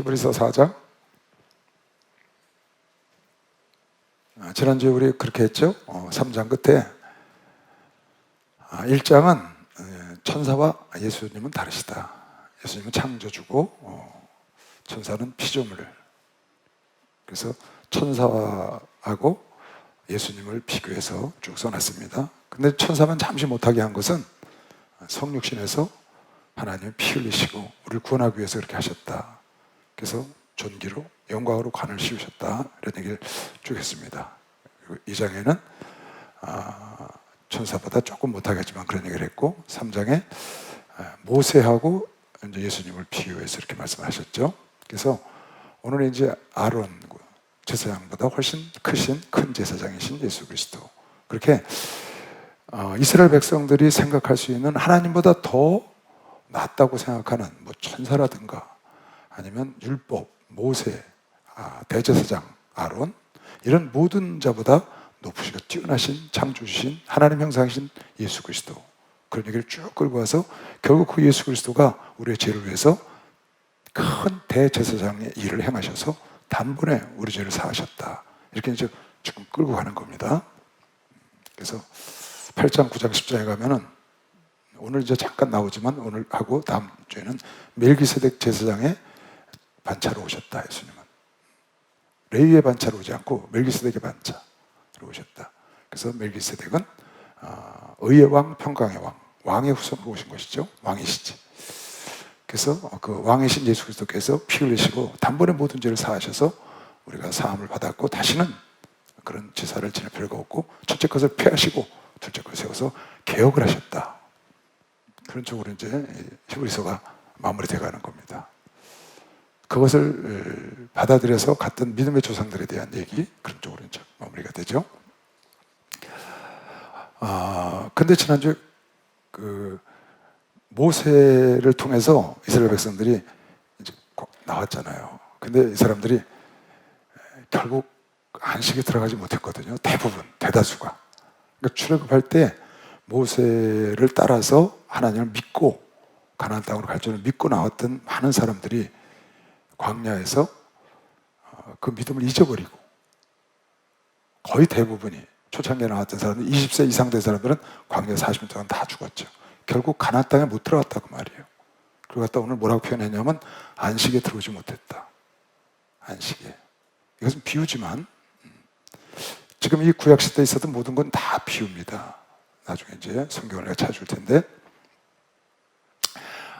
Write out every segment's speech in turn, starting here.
히브리서 4장. 지난주에 우리 그렇게 했죠. 3장 끝에 1장은 천사와 예수님은 다르시다. 예수님은 창조주고 천사는 피조물. 그래서 천사하고 예수님을 비교해서 쭉 써놨습니다. 근데 천사만 잠시 못하게 한 것은 성육신에서 하나님이 피 흘리시고 우리를 구원하기 위해서 그렇게 하셨다. 그래서 존귀로 영광으로 관을 씌우셨다. 이런 얘기를 쭉 했습니다. 그리고 2장에는 천사보다 조금 못하겠지만 그런 얘기를 했고, 3장에 모세하고 이제 예수님을 비유해서 이렇게 말씀하셨죠. 그래서 오늘은 이제 아론 제사장보다 훨씬 크신 큰 제사장이신 예수 그리스도, 그렇게 이스라엘 백성들이 생각할 수 있는 하나님보다 더 낫다고 생각하는 뭐 천사라든가 아니면 율법, 모세, 대제사장 아론, 이런 모든 자보다 높으시고 뛰어나신 창조주신 하나님 형상이신 예수 그리스도, 그런 얘기를 쭉 끌고 와서 결국 그 예수 그리스도가 우리의 죄를 위해서 큰 대제사장의 일을 행하셔서 단번에 우리 죄를 사하셨다. 이렇게 이제 지금 끌고 가는 겁니다. 그래서 8장, 9장, 10장에 가면은 오늘 이제 잠깐 나오지만 오늘 하고 다음 주에는 멜기세덱 제사장의 반차로 오셨다. 예수님은 레위의 반차로 오지 않고 멜기세덱의 반차로 오셨다. 그래서 멜기세덱은 의의 왕, 평강의 왕, 왕의 후손으로 오신 것이죠. 왕이시지. 그래서 그 왕이신 예수 그리스도께서 피 흘리시고 단번에 모든 죄를 사하셔서 우리가 사함을 받았고 다시는 그런 제사를 지낼 필요가 없고, 첫째 것을 폐하시고 둘째 것을 세워서 개혁을 하셨다. 그런 쪽으로 이제 히브리서가 마무리되어 가는 겁니다. 그것을 받아들여서 갔던 믿음의 조상들에 대한 얘기, 그런 쪽으로 이제 마무리가 되죠. 근데 지난주에 그 모세를 통해서 이스라엘 백성들이 이제 나왔잖아요. 근데 이 사람들이 결국 안식에 들어가지 못했거든요. 대부분, 대다수가. 그러니까 출애굽할 때 모세를 따라서 하나님을 믿고 가나안 땅으로 갈 줄을 믿고 나왔던 많은 사람들이 광야에서 그 믿음을 잊어버리고, 거의 대부분이 초창기에 나왔던 사람들, 20세 이상 된 사람들은 광야 40년 동안 다 죽었죠. 결국 가나안 땅에 못 들어갔다고 말이에요. 그리고 갖다 오늘 뭐라고 표현했냐면 안식에 들어오지 못했다. 안식에. 이것은 비유지만 지금 이 구약 시대에 있었던 모든 건 다 비유입니다. 나중에 이제 성경을 내가 찾아줄 텐데,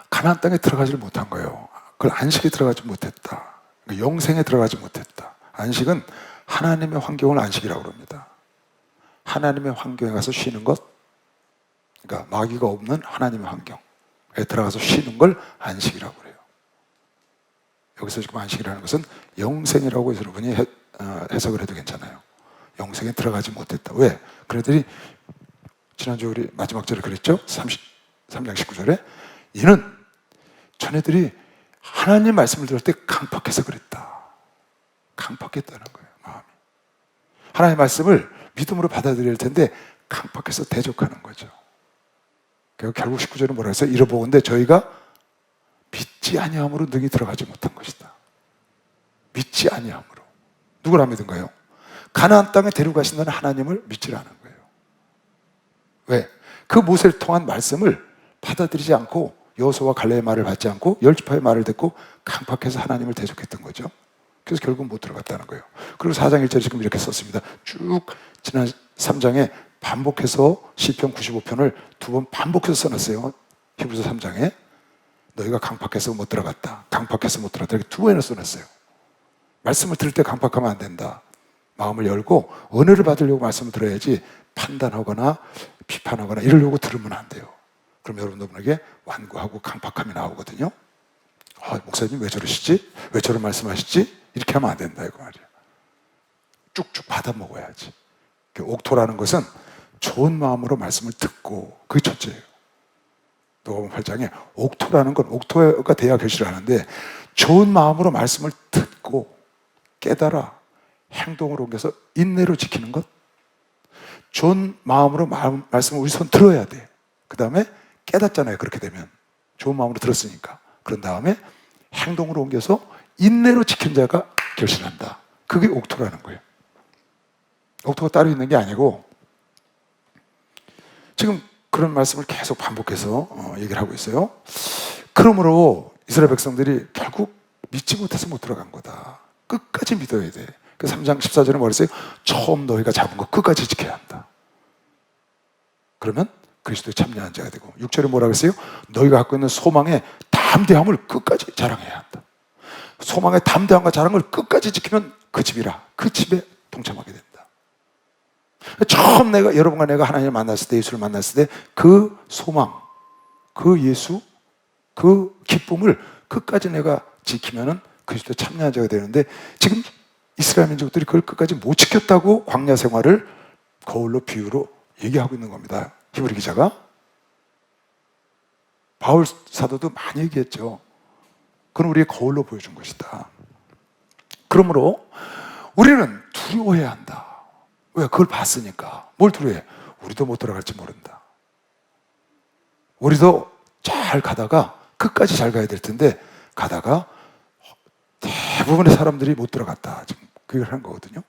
가나안 땅에 들어가지를 못한 거예요. 그걸 안식에 들어가지 못했다. 영생에 들어가지 못했다. 안식은 하나님의 환경을 안식이라고 합니다. 하나님의 환경에 가서 쉬는 것, 그러니까 마귀가 없는 하나님의 환경에 들어가서 쉬는 걸 안식이라고 그래요. 여기서 지금 안식이라는 것은 영생이라고 여러분이 해석을 해도 괜찮아요. 영생에 들어가지 못했다. 왜? 그들이 지난주 우리 마지막 절에 그랬죠? 3장 19절에 이는 자네들이 하나님 말씀을 들을 때 강팍해서 그랬다. 강팍했다는 거예요, 마음이. 하나님 말씀을 믿음으로 받아들일 텐데 강팍해서 대적하는 거죠. 결국 19절은 뭐라 해서 이러보건대 저희가 믿지 아니함으로 능히 들어가지 못한 것이다. 믿지 아니함으로. 누구를 안 믿은가요? 가나안 땅에 데려가신다는 하나님을 믿지 않은 거예요. 왜? 그 모세를 통한 말씀을 받아들이지 않고 여호수아와 갈렙의 말을 받지 않고 열 지파의 말을 듣고 강팍해서 하나님을 대적했던 거죠. 그래서 결국 못 들어갔다는 거예요. 그리고 4장 1절에 지금 이렇게 썼습니다. 쭉 지난 3장에 반복해서 시편 95편을 2번 반복해서 써놨어요. 히브리서 3장에 너희가 강팍해서 못 들어갔다, 강팍해서 못 들어갔다, 이렇게 2번이나 써놨어요. 말씀을 들을 때 강팍하면 안 된다. 마음을 열고 은혜를 받으려고 말씀을 들어야지 판단하거나 비판하거나 이러려고 들으면 안 돼요. 그럼 여러분들에게 완고하고 강팍함이 나오거든요. 목사님 왜 저러시지? 왜 저런 말씀하시지? 이렇게 하면 안 된다 이거 말이에요. 쭉쭉 받아 먹어야지. 옥토라는 것은 좋은 마음으로 말씀을 듣고, 그게 첫째예요. 누가복음 8장에 옥토라는 건 옥토가 돼야 결실을 하는데, 좋은 마음으로 말씀을 듣고 깨달아 행동으로 옮겨서 인내로 지키는 것. 좋은 마음으로 말씀을 우리 손 들어야 돼. 그 다음에 깨닫잖아요. 그렇게 되면 좋은 마음으로 들었으니까. 그런 다음에 행동으로 옮겨서 인내로 지킨 자가 결실한다. 그게 옥토라는 거예요. 옥토가 따로 있는 게 아니고 지금 그런 말씀을 계속 반복해서 얘기를 하고 있어요. 그러므로 이스라엘 백성들이 결국 믿지 못해서 못 들어간 거다. 끝까지 믿어야 돼. 그 3장 14절에 말했어요. 처음 너희가 잡은 거 끝까지 지켜야 한다. 그러면 그리스도에 참여한 자가 되고, 6절에 뭐라 그랬어요? 너희가 갖고 있는 소망의 담대함을 끝까지 자랑해야 한다. 소망의 담대함과 자랑을 끝까지 지키면 그 집이라, 그 집에 동참하게 된다. 처음 여러분과 내가 하나님을 만났을 때, 예수를 만났을 때 그 소망, 그 예수, 그 기쁨을 끝까지 내가 지키면은 그리스도에 참여한 자가 되는데, 지금 이스라엘 민족들이 그걸 끝까지 못 지켰다고 광야 생활을 거울로 비유로 얘기하고 있는 겁니다. 히브리 기자가. 바울 사도도 많이 얘기했죠. 그건 우리의 거울로 보여준 것이다. 그러므로 우리는 두려워해야 한다. 왜? 그걸 봤으니까. 뭘 두려워해? 우리도 못 들어갈지 모른다. 우리도 잘 가다가 끝까지 잘 가야 될 텐데 가다가 대부분의 사람들이 못 들어갔다. 지금 그 얘기를 한 거거든요.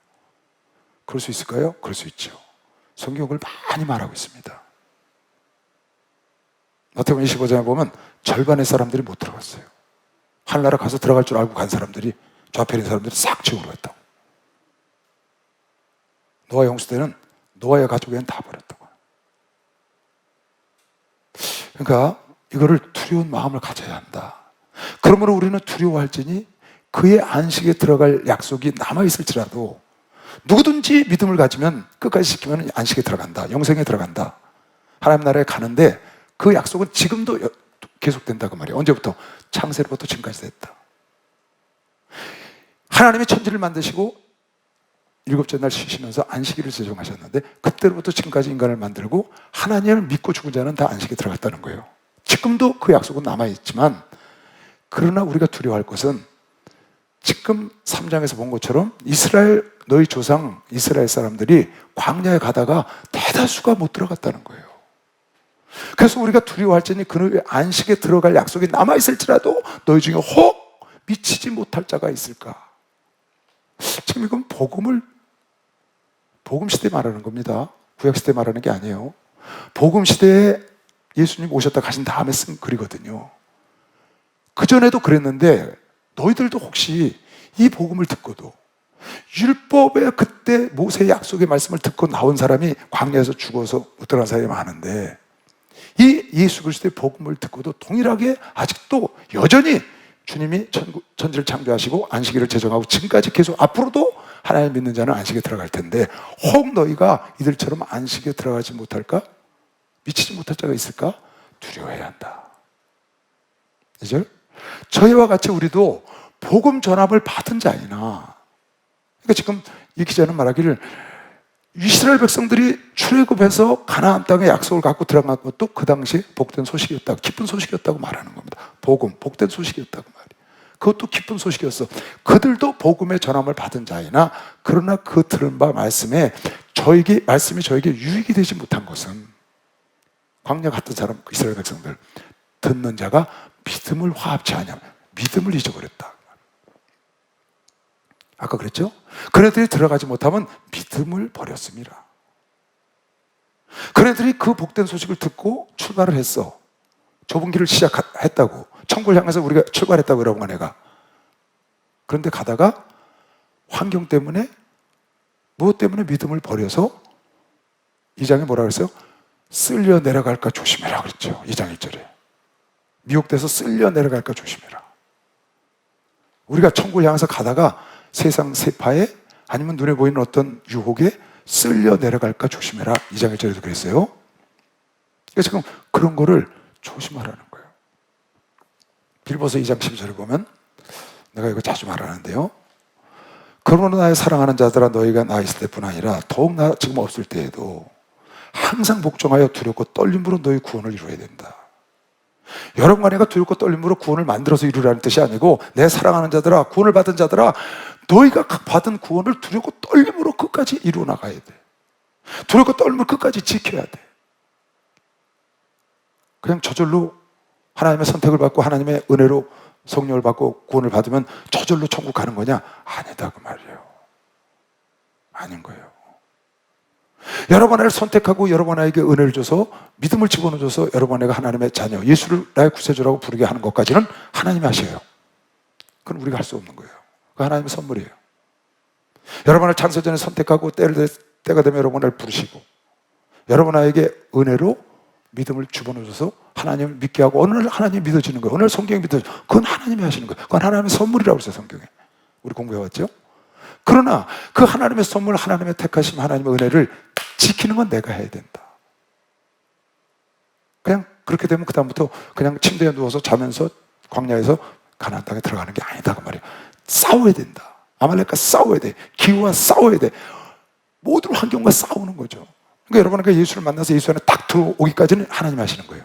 그럴 수 있을까요? 그럴 수 있죠. 성경은 그걸 많이 말하고 있습니다. 마태복음 25장에 보면 절반의 사람들이 못 들어갔어요. 하늘나라 가서 들어갈 줄 알고 간 사람들이, 좌편에 있는 사람들이 싹 지옥으로 갔다고. 노아 홍수 때는 노아의 가족에는 다 버렸다고. 그러니까 이거를 두려운 마음을 가져야 한다. 그러므로 우리는 두려워할지니 그의 안식에 들어갈 약속이 남아있을지라도 누구든지 믿음을 가지면 끝까지 지키면 안식에 들어간다. 영생에 들어간다. 하나님 나라에 가는데 그 약속은 지금도 계속된다고 말이에요. 언제부터? 창세로부터 지금까지 됐다. 하나님이 천지를 만드시고 일곱째 날 쉬시면서 안식일을 제정하셨는데 그때로부터 지금까지 인간을 만들고 하나님을 믿고 죽은 자는 다 안식에 들어갔다는 거예요. 지금도 그 약속은 남아있지만, 그러나 우리가 두려워할 것은 지금 3장에서 본 것처럼 이스라엘, 너희 조상 이스라엘 사람들이 광야에 가다가 대다수가 못 들어갔다는 거예요. 그래서 우리가 두려워할지니 그의 안식에 들어갈 약속이 남아있을지라도 너희 중에 혹 미치지 못할 자가 있을까? 지금 이건 복음 시대 말하는 겁니다. 구약 시대 말하는 게 아니에요. 복음 시대에 예수님 오셨다 가신 다음에 쓴 글이거든요. 그전에도 그랬는데 너희들도 혹시 이 복음을 듣고도, 율법의 그때 모세의 약속의 말씀을 듣고 나온 사람이 광야에서 죽어서 못 들어간 사람이 많은데, 이 예수 그리스도의 복음을 듣고도 동일하게 아직도 여전히 주님이 천지를 창조하시고 안식일을 제정하고 지금까지 계속 앞으로도 하나님 믿는 자는 안식에 들어갈 텐데, 혹 너희가 이들처럼 안식에 들어가지 못할까? 미치지 못할 자가 있을까? 두려워해야 한다. 2절, 저희와 같이 우리도 복음 전함을 받은 자이나, 그러니까 지금 이 기자는 말하기를 이스라엘 백성들이 출애굽해서 가나안 땅의 약속을 갖고 들어간 것도 그 당시에 복된 소식이었다고, 기쁜 소식이었다고 말하는 겁니다. 복음, 복된 소식이었다고 말이에요. 그것도 기쁜 소식이었어. 그들도 복음의 전함을 받은 자이나, 그러나 그 들은 바 말씀에 말씀이 저에게 유익이 되지 못한 것은, 광야 같은 사람 이스라엘 백성들 듣는 자가 믿음을 화합치 않냐, 믿음을 잊어버렸다. 아까 그랬죠? 그네들이 들어가지 못하면 믿음을 버렸습니다. 그네들이 그 복된 소식을 듣고 출발을 했어. 좁은 길을 시작했다고, 천국을 향해서 우리가 출발했다고 그러고 내가. 그런데 가다가 환경 때문에, 무엇 때문에 믿음을 버려서 2장에 뭐라 그랬어요? 쓸려 내려갈까 조심해라 그랬죠. 2장 1절에 미혹돼서 쓸려 내려갈까 조심해라. 우리가 천국을 향해서 가다가 세상 세파에, 아니면 눈에 보이는 어떤 유혹에 쓸려 내려갈까 조심해라. 2장 1절에도 그랬어요. 그러니까 지금 그런 거를 조심하라는 거예요. 빌보서 2장 12절에 보면, 내가 이거 자주 말하는데요, 그러므로 나의 사랑하는 자들아, 너희가 나 있을 때뿐 아니라 더욱 나 지금 없을 때에도 항상 복종하여 두렵고 떨림으로 너희 구원을 이루어야 된다. 여러분과 내가 두렵고 떨림으로 구원을 만들어서 이루라는 뜻이 아니고, 내 사랑하는 자들아, 구원을 받은 자들아, 너희가 받은 구원을 두렵고 떨림으로 끝까지 이루어 나가야 돼. 두렵고 떨림으로 끝까지 지켜야 돼. 그냥 저절로 하나님의 선택을 받고 하나님의 은혜로 성령을 받고 구원을 받으면 저절로 천국 가는 거냐? 아니다 그 말이에요. 아닌 거예요. 여러분을 선택하고 여러분에게 은혜를 줘서 믿음을 집어넣어줘서 여러분에게 하나님의 자녀, 예수를 나의 구세주라고 부르게 하는 것까지는 하나님이 하셔요. 그건 우리가 할 수 없는 거예요. 그 하나님의 선물이에요. 여러분을 창세전에 선택하고 때가 되면 여러분을 부르시고 여러분에게 은혜로 믿음을 집어넣어줘서 하나님을 믿게 하고 어느 날 하나님이 믿어지는 거예요. 어느 날 성경이 믿어져. 그건 하나님이 하시는 거예요. 그건 하나님의 선물이라고 했어요. 성경에 우리 공부해왔죠. 그러나 그 하나님의 선물, 하나님의 택하심, 하나님의 은혜를 지키는 건 내가 해야 된다. 그냥 그렇게 되면 그 다음부터 그냥 침대에 누워서 자면서 광야에서 가나안 땅에 들어가는 게 아니다 그 말이에요. 싸워야 된다. 아말렉과 싸워야 돼. 기후와 싸워야 돼. 모든 환경과 싸우는 거죠. 그러니까 여러분은 예수를 만나서 예수 안에 딱 들어오기까지는 하나님 하시는 거예요.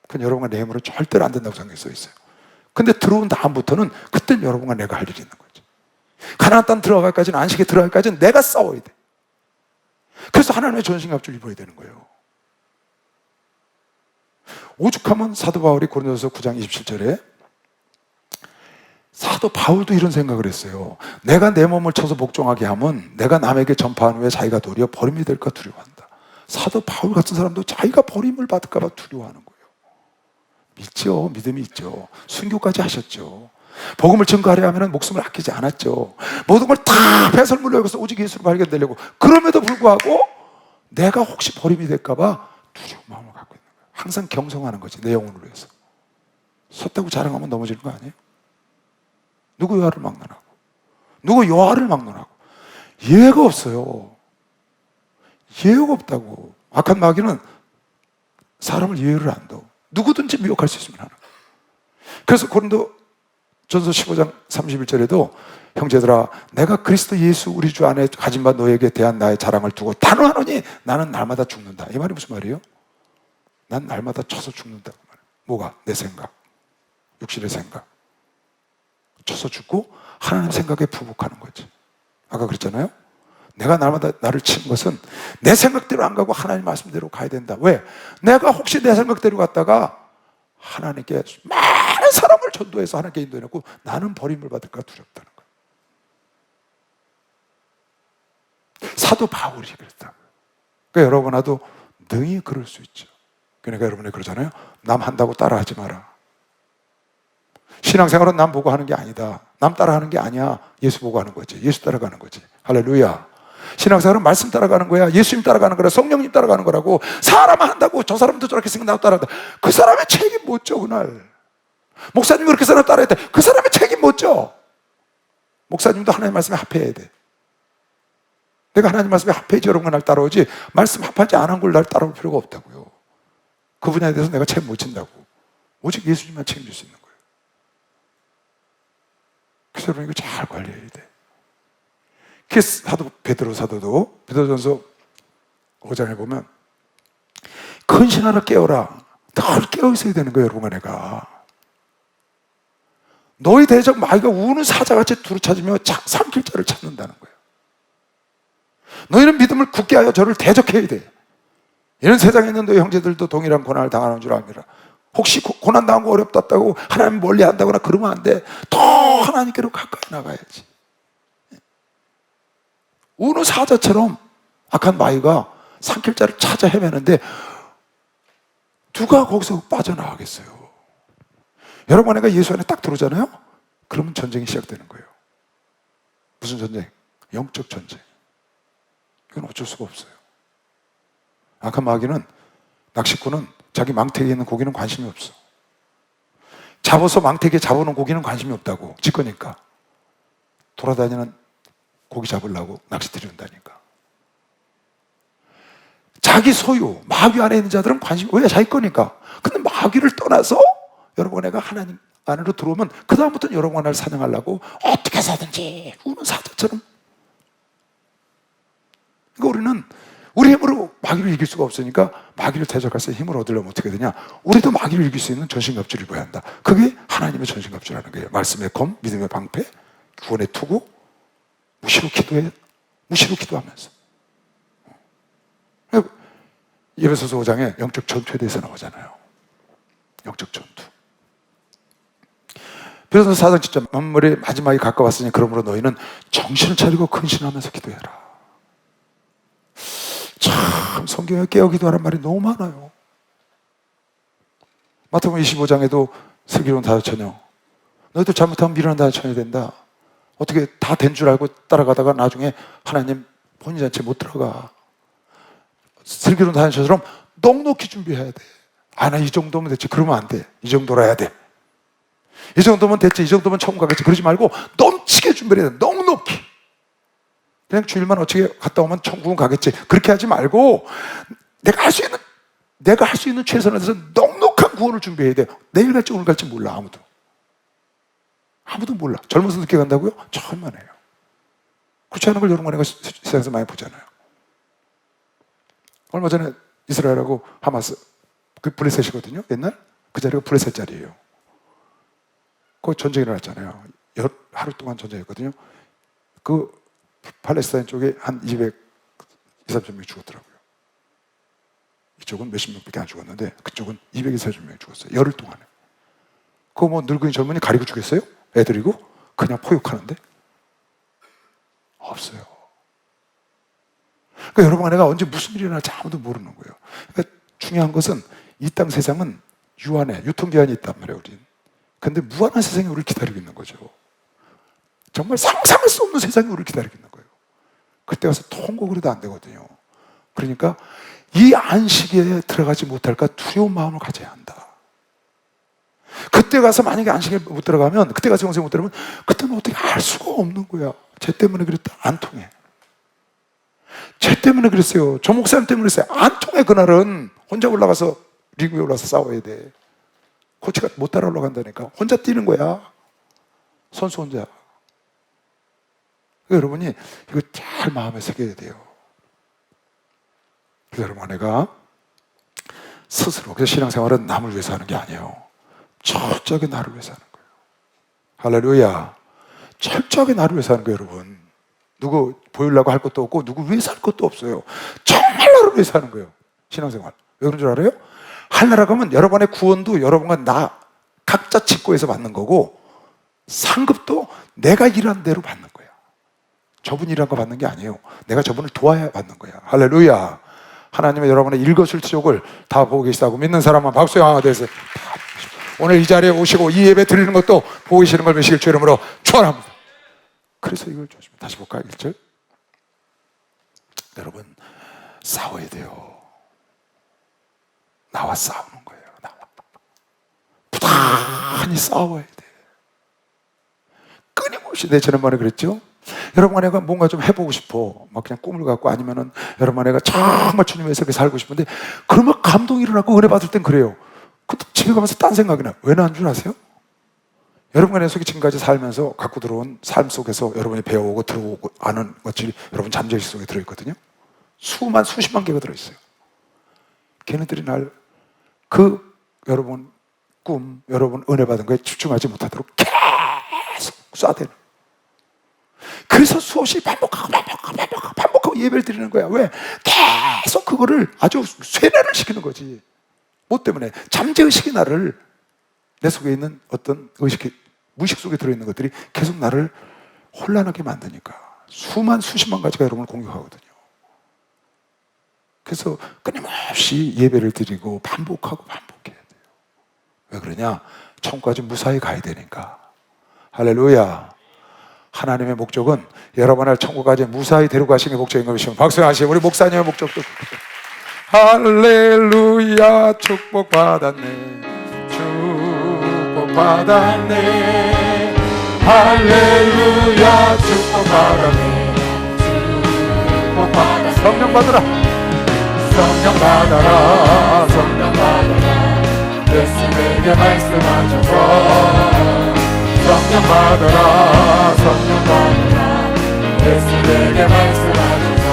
그건 여러분과 내 힘으로 절대로 안 된다고 성경에 써 있어요. 근데 들어온 다음부터는 그때는 여러분과 내가 할 일이 있는 거죠. 가나안 땅 들어가기까지는, 안식에 들어가기까지는 내가 싸워야 돼. 그래서 하나님의 전신갑주를 입어야 되는 거예요. 오죽하면 사도 바울이 고린도서 9장 27절에 사도 바울도 이런 생각을 했어요. 내가 내 몸을 쳐서 복종하게 하면 내가 남에게 전파한 후에 자기가 도리어 버림이 될까 두려워한다. 사도 바울 같은 사람도 자기가 버림을 받을까 봐 두려워하는 거예요. 믿죠. 믿음이 있죠. 순교까지 하셨죠. 복음을 증거하려 하면 목숨을 아끼지 않았죠. 모든 걸 다 배설물로 여기서 오직 예수를 발견되려고. 그럼에도 불구하고 내가 혹시 버림이 될까 봐 두려운 마음을 갖고 있는 거예요. 항상 경성하는 거지. 내 영혼을 위해서. 섰다고 자랑하면 넘어지는 거 아니에요? 누구 여호와를 막론하고 누구 여호와를 막론하고 예외가 없어요. 예외가 없다고. 악한 마귀는 사람을 예외를 안 둬. 누구든지 미혹할 수 있으면 하는 거예요. 그래서 고린도 전서 15장 31절에도 형제들아 내가 그리스도 예수 우리 주 안에 가진 바 너에게 대한 나의 자랑을 두고 단호하노니 나는 날마다 죽는다. 이 말이 무슨 말이에요? 난 날마다 쳐서 죽는다. 뭐가? 내 생각, 육신의 생각 쳐서 죽고 하나님 생각에 부복하는 거지. 아까 그랬잖아요. 내가 날마다 나를 친 것은 내 생각대로 안 가고 하나님 말씀대로 가야 된다. 왜? 내가 혹시 내 생각대로 갔다가 하나님께 많은 사람을 전도해서 하나님께 인도해놓고 나는 버림을 받을까 두렵다는 거예요. 사도 바울이 그랬다고요. 그러니까 여러분 나도 능히 그럴 수 있죠. 그러니까 여러분이 그러잖아요. 남 한다고 따라하지 마라. 신앙생활은 남 보고 하는 게 아니다. 남 따라하는 게 아니야. 예수 보고 하는 거지. 예수 따라가는 거지. 할렐루야. 신앙생활은 말씀 따라가는 거야. 예수님 따라가는 거라. 성령님 따라가는 거라고. 사람 한다고 저 사람도 저렇게 생각 나도 따라한다. 그 사람의 책임 못 져. 그날 목사님이 그렇게 사람 따라했대. 그 사람의 책임 못 져. 목사님도 하나님 말씀에 합해야 돼. 내가 하나님 말씀에 합해야지 여러분과 날 따라오지 말씀 합하지 않은 걸 날 따라올 필요가 없다고요. 그 분야에 대해서 내가 책임 못 진다고. 오직 예수님만 책임질 수 있는 거예요. 그래서 여러분 이거 잘 관리해야 돼. 그래서 베드로 사도도 베드로전서 5장에 보면 근신하라 깨어라. 늘 깨어 있어야 되는 거예요. 여러분과 내가. 너희 대적 마귀가 우는 사자같이 두루찾으며 삼킬 자를 찾는다는 거예요. 너희는 믿음을 굳게 하여 저를 대적해야 돼. 이런 세상에 있는 너희 형제들도 동일한 고난을 당하는 줄 압니다. 혹시 고난 당한 거 어렵다고 하나님 멀리 한다거나 그러면 안 돼. 더 하나님께로 가까이 나가야지. 우는 사자처럼 악한 마귀가 삼킬 자를 찾아 헤매는데 누가 거기서 빠져나가겠어요? 여러분 내가 예수 안에 딱 들어오잖아요? 그러면 전쟁이 시작되는 거예요. 무슨 전쟁? 영적 전쟁. 이건 어쩔 수가 없어요. 악한 마귀는, 낚시꾼은 자기 망태기에 있는 고기는 관심이 없어. 잡아서 망태기에 잡아놓은 고기는 관심이 없다고. 지 거니까. 돌아다니는 고기 잡으려고 낚시들이 온다니까. 자기 소유, 마귀 안에 있는 자들은 관심이, 왜? 자기 거니까. 근데 마귀를 떠나서 여러분 내가 하나님 안으로 들어오면 그 다음부터는 여러분과 나를 사냥하려고 어떻게 해서든지 우는 사자처럼. 그러니까 우리는 우리 힘으로 마귀를 이길 수가 없으니까 마귀를 대적해서 힘을 얻으려면 어떻게 되냐? 우리도 마귀를 이길 수 있는 전신갑주를 입어야 한다. 그게 하나님의 전신갑주라는 거예요. 말씀의 검, 믿음의 방패, 구원의 투구, 무시로 기도하면서. 에베소서 5장에 영적 전투에 대해서 나오잖아요. 영적 전투. 그래서 사도행 7장 만물의 마지막이 가까웠으니 그러므로 너희는 정신을 차리고 근신하면서 기도해라. 참 성경에 깨어 기도하란 말이 너무 많아요. 마태복음 25장에도 슬기로운 다섯 처녀, 너희들 잘못하면 미련한 다섯 처녀 된다. 어떻게 다 된 줄 알고 따라가다가 나중에 하나님 혼인잔치에 못 들어가. 슬기로운 다섯 처녀처럼 넉넉히 준비해야 돼. 나 이 정도면 됐지. 그러면 안 돼. 이 정도로 해야 돼. 이 정도면 됐지. 이 정도면 처음 가겠지. 그러지 말고 넘치게 준비해야 돼. 넉넉히. 그냥 주일만 어떻게 갔다 오면 천국은 가겠지. 그렇게 하지 말고 내가 할 수 있는 최선을 다해서 넉넉한 구원을 준비해야 돼. 내일 갈지 오늘 갈지 몰라. 아무도 몰라. 젊어서 늦게 간다고요? 천만에요. 그렇지 않은 걸 여러분 내가 세상에서 많이 보잖아요. 얼마 전에 이스라엘하고 하마스 그 블레셋이거든요. 옛날 그 자리가 블레셋 자리예요. 그 전쟁이 일어났잖아요. 하루 동안 전쟁이었거든요. 그 팔레스타인 쪽에 한 230명이 죽었더라고요. 이쪽은 몇십 명밖에 안 죽었는데 그쪽은 230명이 죽었어요. 열흘 동안에. 그거 뭐 늙은이 젊은이 가리고 죽였어요? 애들이고? 그냥 포육하는데? 없어요. 그러니까 여러분, 내가 언제 무슨 일이 일어날지 아무도 모르는 거예요. 그러니까 중요한 것은 이 땅 세상은 유한해. 유통기한이 있단 말이에요, 우린. 근데 무한한 세상이 우리를 기다리고 있는 거죠. 정말 상상할 수 없는 세상이 우리를 기다리고 있는 거예요. 그때 가서 통곡을 해도 안 되거든요. 그러니까 이 안식에 들어가지 못할까 두려운 마음을 가져야 한다. 그때 가서 만약에 안식에 못 들어가면, 그때 가서 영생에 못 들어가면 그때는 어떻게 알 수가 없는 거야. 쟤 때문에 그랬다. 안 통해. 쟤 때문에 그랬어요. 저 목사님 때문에 그랬어요. 안 통해. 그날은 혼자 올라가서 리그에 올라가서 싸워야 돼. 코치가 못 따라 올라간다니까. 혼자 뛰는 거야. 선수 혼자. 여러분이 이거 잘 마음에 새겨야 돼요. 그래서 여러분, 내가 스스로, 그래서 신앙생활은 남을 위해서 하는 게 아니에요. 철저하게 나를 위해서 하는 거예요. 할렐루야. 철저하게 나를 위해서 하는 거예요, 여러분. 누구 보이려고 할 것도 없고 누구 위해서 할 것도 없어요. 정말 나를 위해서 하는 거예요, 신앙생활. 왜 그런 줄 알아요? 하려고 하면 여러분의 구원도 여러분과 나 각자 직고해서 받는 거고, 상급도 내가 일한 대로 받는 거야. 저분이 일한 거 받는 게 아니에요. 내가 저분을 도와야 받는 거야. 할렐루야. 하나님의 여러분의 일거수일투족을 다 보고 계시다고 믿는 사람만 박수의 왕아 되세요. 오늘 이 자리에 오시고 이 예배 드리는 것도 보고 계시는 걸 믿으실 주 이름으로 축원합니다. 그래서 이걸 조심. 다시 볼까요? 1절. 여러분, 싸워야 돼요. 나와 싸우는 거예요. 나와. 부단히 싸워야 돼. 끊임없이. 내 지난번에 그랬죠? 여러분, 내가 뭔가 좀 해보고 싶어. 막 그냥 꿈을 갖고, 아니면은 여러분, 내가 정말 주님 위해서 살고 싶은데, 그러면 감동이 일어나고 은혜 받을 땐 그래요. 근데 집에 가면서 딴 생각이 나. 왜 나는 줄 아세요? 여러분의 속에 지금까지 살면서 갖고 들어온 삶 속에서 여러분이 배워오고 들어오고 아는 것들이 여러분 잠재의식 속에 들어있거든요. 수십만 개가 들어있어요. 걔네들이 날 여러분 꿈, 여러분 은혜 받은 거에 집중하지 못하도록 계속 쏴대는. 그래서 수없이 반복하고 예배를 드리는 거야. 왜? 계속 그거를 아주 쇠뇌를 시키는 거지. 뭐 때문에? 잠재의식이 나를, 내 속에 있는 어떤 의식, 무의식 속에 들어있는 것들이 계속 나를 혼란하게 만드니까 수십만 가지가 여러분을 공격하거든요. 그래서 끊임없이 예배를 드리고 반복해야 돼요. 왜 그러냐? 천국까지 무사히 가야 되니까. 할렐루야. 하나님의 목적은 여러분을 천국까지 무사히 데려가시는 게 목적인 것이면 박수하시고, 우리 목사님의 목적도 할렐루야. 축복받았네. 축복받았네. 할렐루야. 축복받았네. 축복받았네. 성령 받으라. 성령 받아라. 성령 받아라. 예수에게 말씀하셔서 성령 받아라. 성령 받아라. 예수에게 말씀하셔서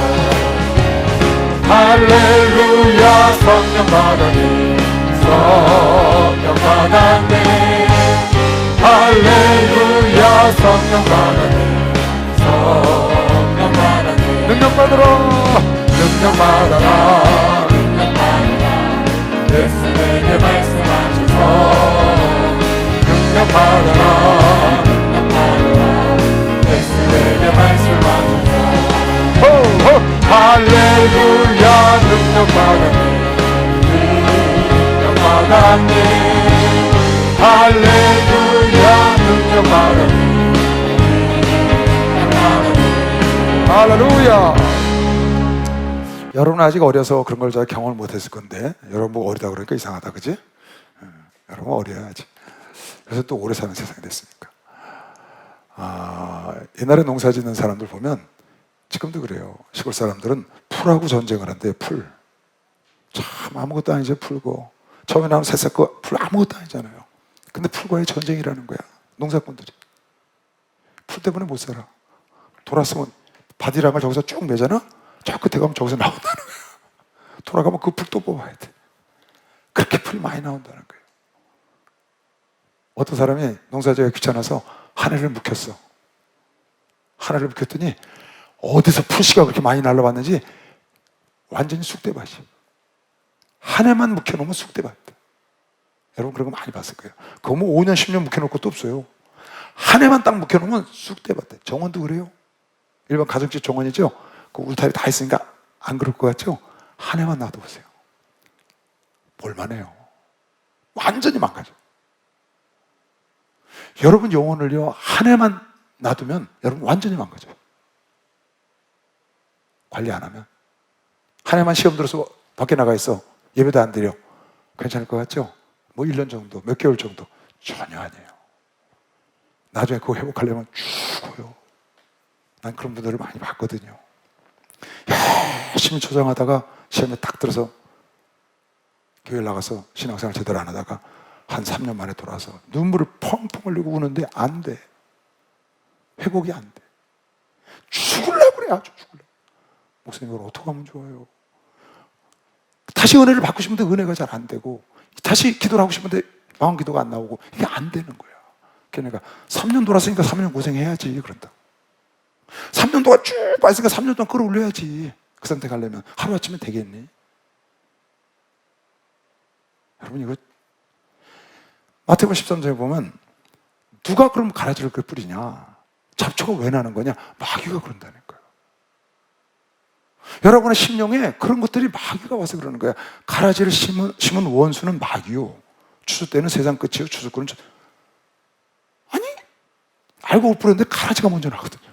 할렐루야. 성령 받았네. 성령 받았네. 할렐루야. 성령 받았네. 성령 받았네. 능력 받으라. 능력 받아라. 능력 받아라. 예수에게 말씀하셔서 능력 받아라. 예수에게 말씀하소서. 할렐루야. 능력 받았네. 능력 받았네. 할렐루야. 능력 받았네. 할렐루야. 여러분 아직 어려서 그런 걸 잘 경험을 못했을 건데, 여러분 뭐 어리다 그러니까 이상하다, 그지? 여러분 어려야지. 그래서 또 오래 사는 세상이 됐으니까. 옛날에 농사 짓는 사람들 보면 지금도 그래요. 시골 사람들은 풀하고 전쟁을 한대요. 풀. 참 아무것도 아니죠. 풀고 처음에 나온 새싹 풀 아무것도 아니잖아요. 근데 풀과의 전쟁이라는 거야. 농사꾼들이 풀 때문에 못 살아. 돌았으면 바디랑을 저기서 쭉 매잖아. 저 끝에 가면 저기서 나온다는 거야. 돌아가면 그 풀 또 뽑아야 돼. 그렇게 풀이 많이 나온다는 거예요. 어떤 사람이 농사지기가 귀찮아서 한 해를 묵혔어. 한 해를 묵혔더니 어디서 풀씨가 그렇게 많이 날라왔는지 완전히 쑥대밭이. 한 해만 묵혀놓으면 쑥대밭. 여러분 그런 거 많이 봤을 거예요. 그거 뭐 5년 10년 묵혀놓을 것도 없어요. 한 해만 딱 묵혀놓으면 쑥대밭. 정원도 그래요. 일반 가정집 정원이죠. 그 울타리 다 있으니까 안 그럴 것 같죠? 한 해만 놔둬보세요. 볼만해요. 완전히 망가져. 여러분 영혼을요, 한 해만 놔두면 여러분 완전히 망가져요. 관리 안 하면. 한 해만 시험 들어서 밖에 나가 있어. 예배도 안 드려. 괜찮을 것 같죠? 뭐 1년 정도, 몇 개월 정도. 전혀 아니에요. 나중에 그거 회복하려면 죽어요. 난 그런 분들을 많이 봤거든요. 열심히 초장하다가 시험에 딱 들어서 교회 나가서 신앙생활 제대로 안 하다가 한 3년 만에 돌아와서 눈물을 펑펑 흘리고 우는데 안 돼. 회복이 안 돼. 죽으려고 그래. 아주 죽으려고. 목사님 이걸 어떻게 하면 좋아요? 다시 은혜를 받고 싶은데 은혜가 잘 안 되고, 다시 기도를 하고 싶은데 마음 기도가 안 나오고, 이게 안 되는 거야. 그러니까 3년 돌았으니까 3년 고생해야지 그런다. 3년 동안 쭉 빠졌으니까 3년 동안 끌어올려야지. 그 상태 가려면 하루아침에 되겠니? 여러분 이거 마태복음 13장에 보면 누가 그럼 가라지를 그 뿌리냐? 잡초가 왜 나는 거냐? 마귀가 그런다는 거예요. 여러분의 심령에 그런 것들이 마귀가 와서 그러는 거야. 가라지를 심은 원수는 마귀요. 추수때는 세상 끝이요. 추수꾼은 아니 알고 뿌렸는데 가라지가 먼저 나거든요.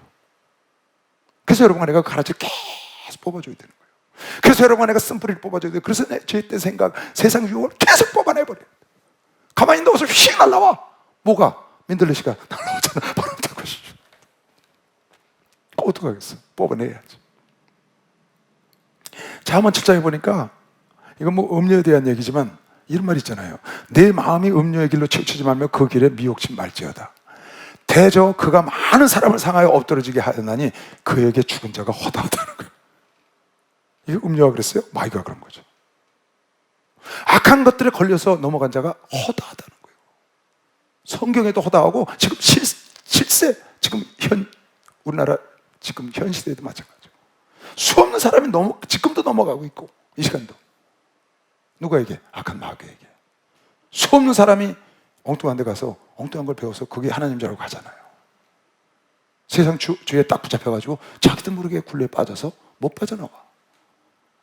그래서 여러분과 내가 가라지를 계속 뽑아줘야 되는 거예요. 그래서 여러분과 내가 쓴뿌리를 뽑아줘야 돼요. 그래서 내 죄 때 생각, 세상 유혹을 계속 뽑아내버려요. 가만히 있는 것을 휙 날라와. 뭐가? 민들레시가 날라오잖아. 바람 타고. 어떡하겠어? 뽑아내야지. 잠언 7장에 보니까 이건 뭐 음료에 대한 얘기지만 이런 말 있잖아요. 내 마음이 음료의 길로 치우치지 말며 그 길에 미혹심 말지어다. 대저 그가 많은 사람을 상하여 엎드러지게 하였나니 그에게 죽은 자가 허다하다는 거예요. 이게 음료가 그랬어요? 마귀가 그런 거죠. 악한 것들에 걸려서 넘어간 자가 허다하다는 거예요. 성경에도 허다하고 지금 실세 지금 우리나라 지금 현 시대에도 마찬가지죠. 수없는 사람이 지금도 넘어가고 있고 이 시간도 누구에게? 악한 마귀에게. 수없는 사람이 엉뚱한 데 가서 엉뚱한 걸 배워서 그게 하나님 줄 알고 가잖아요. 세상 죄에 딱 붙잡혀가지고 자기도 모르게 굴레에 빠져서 못 빠져나와.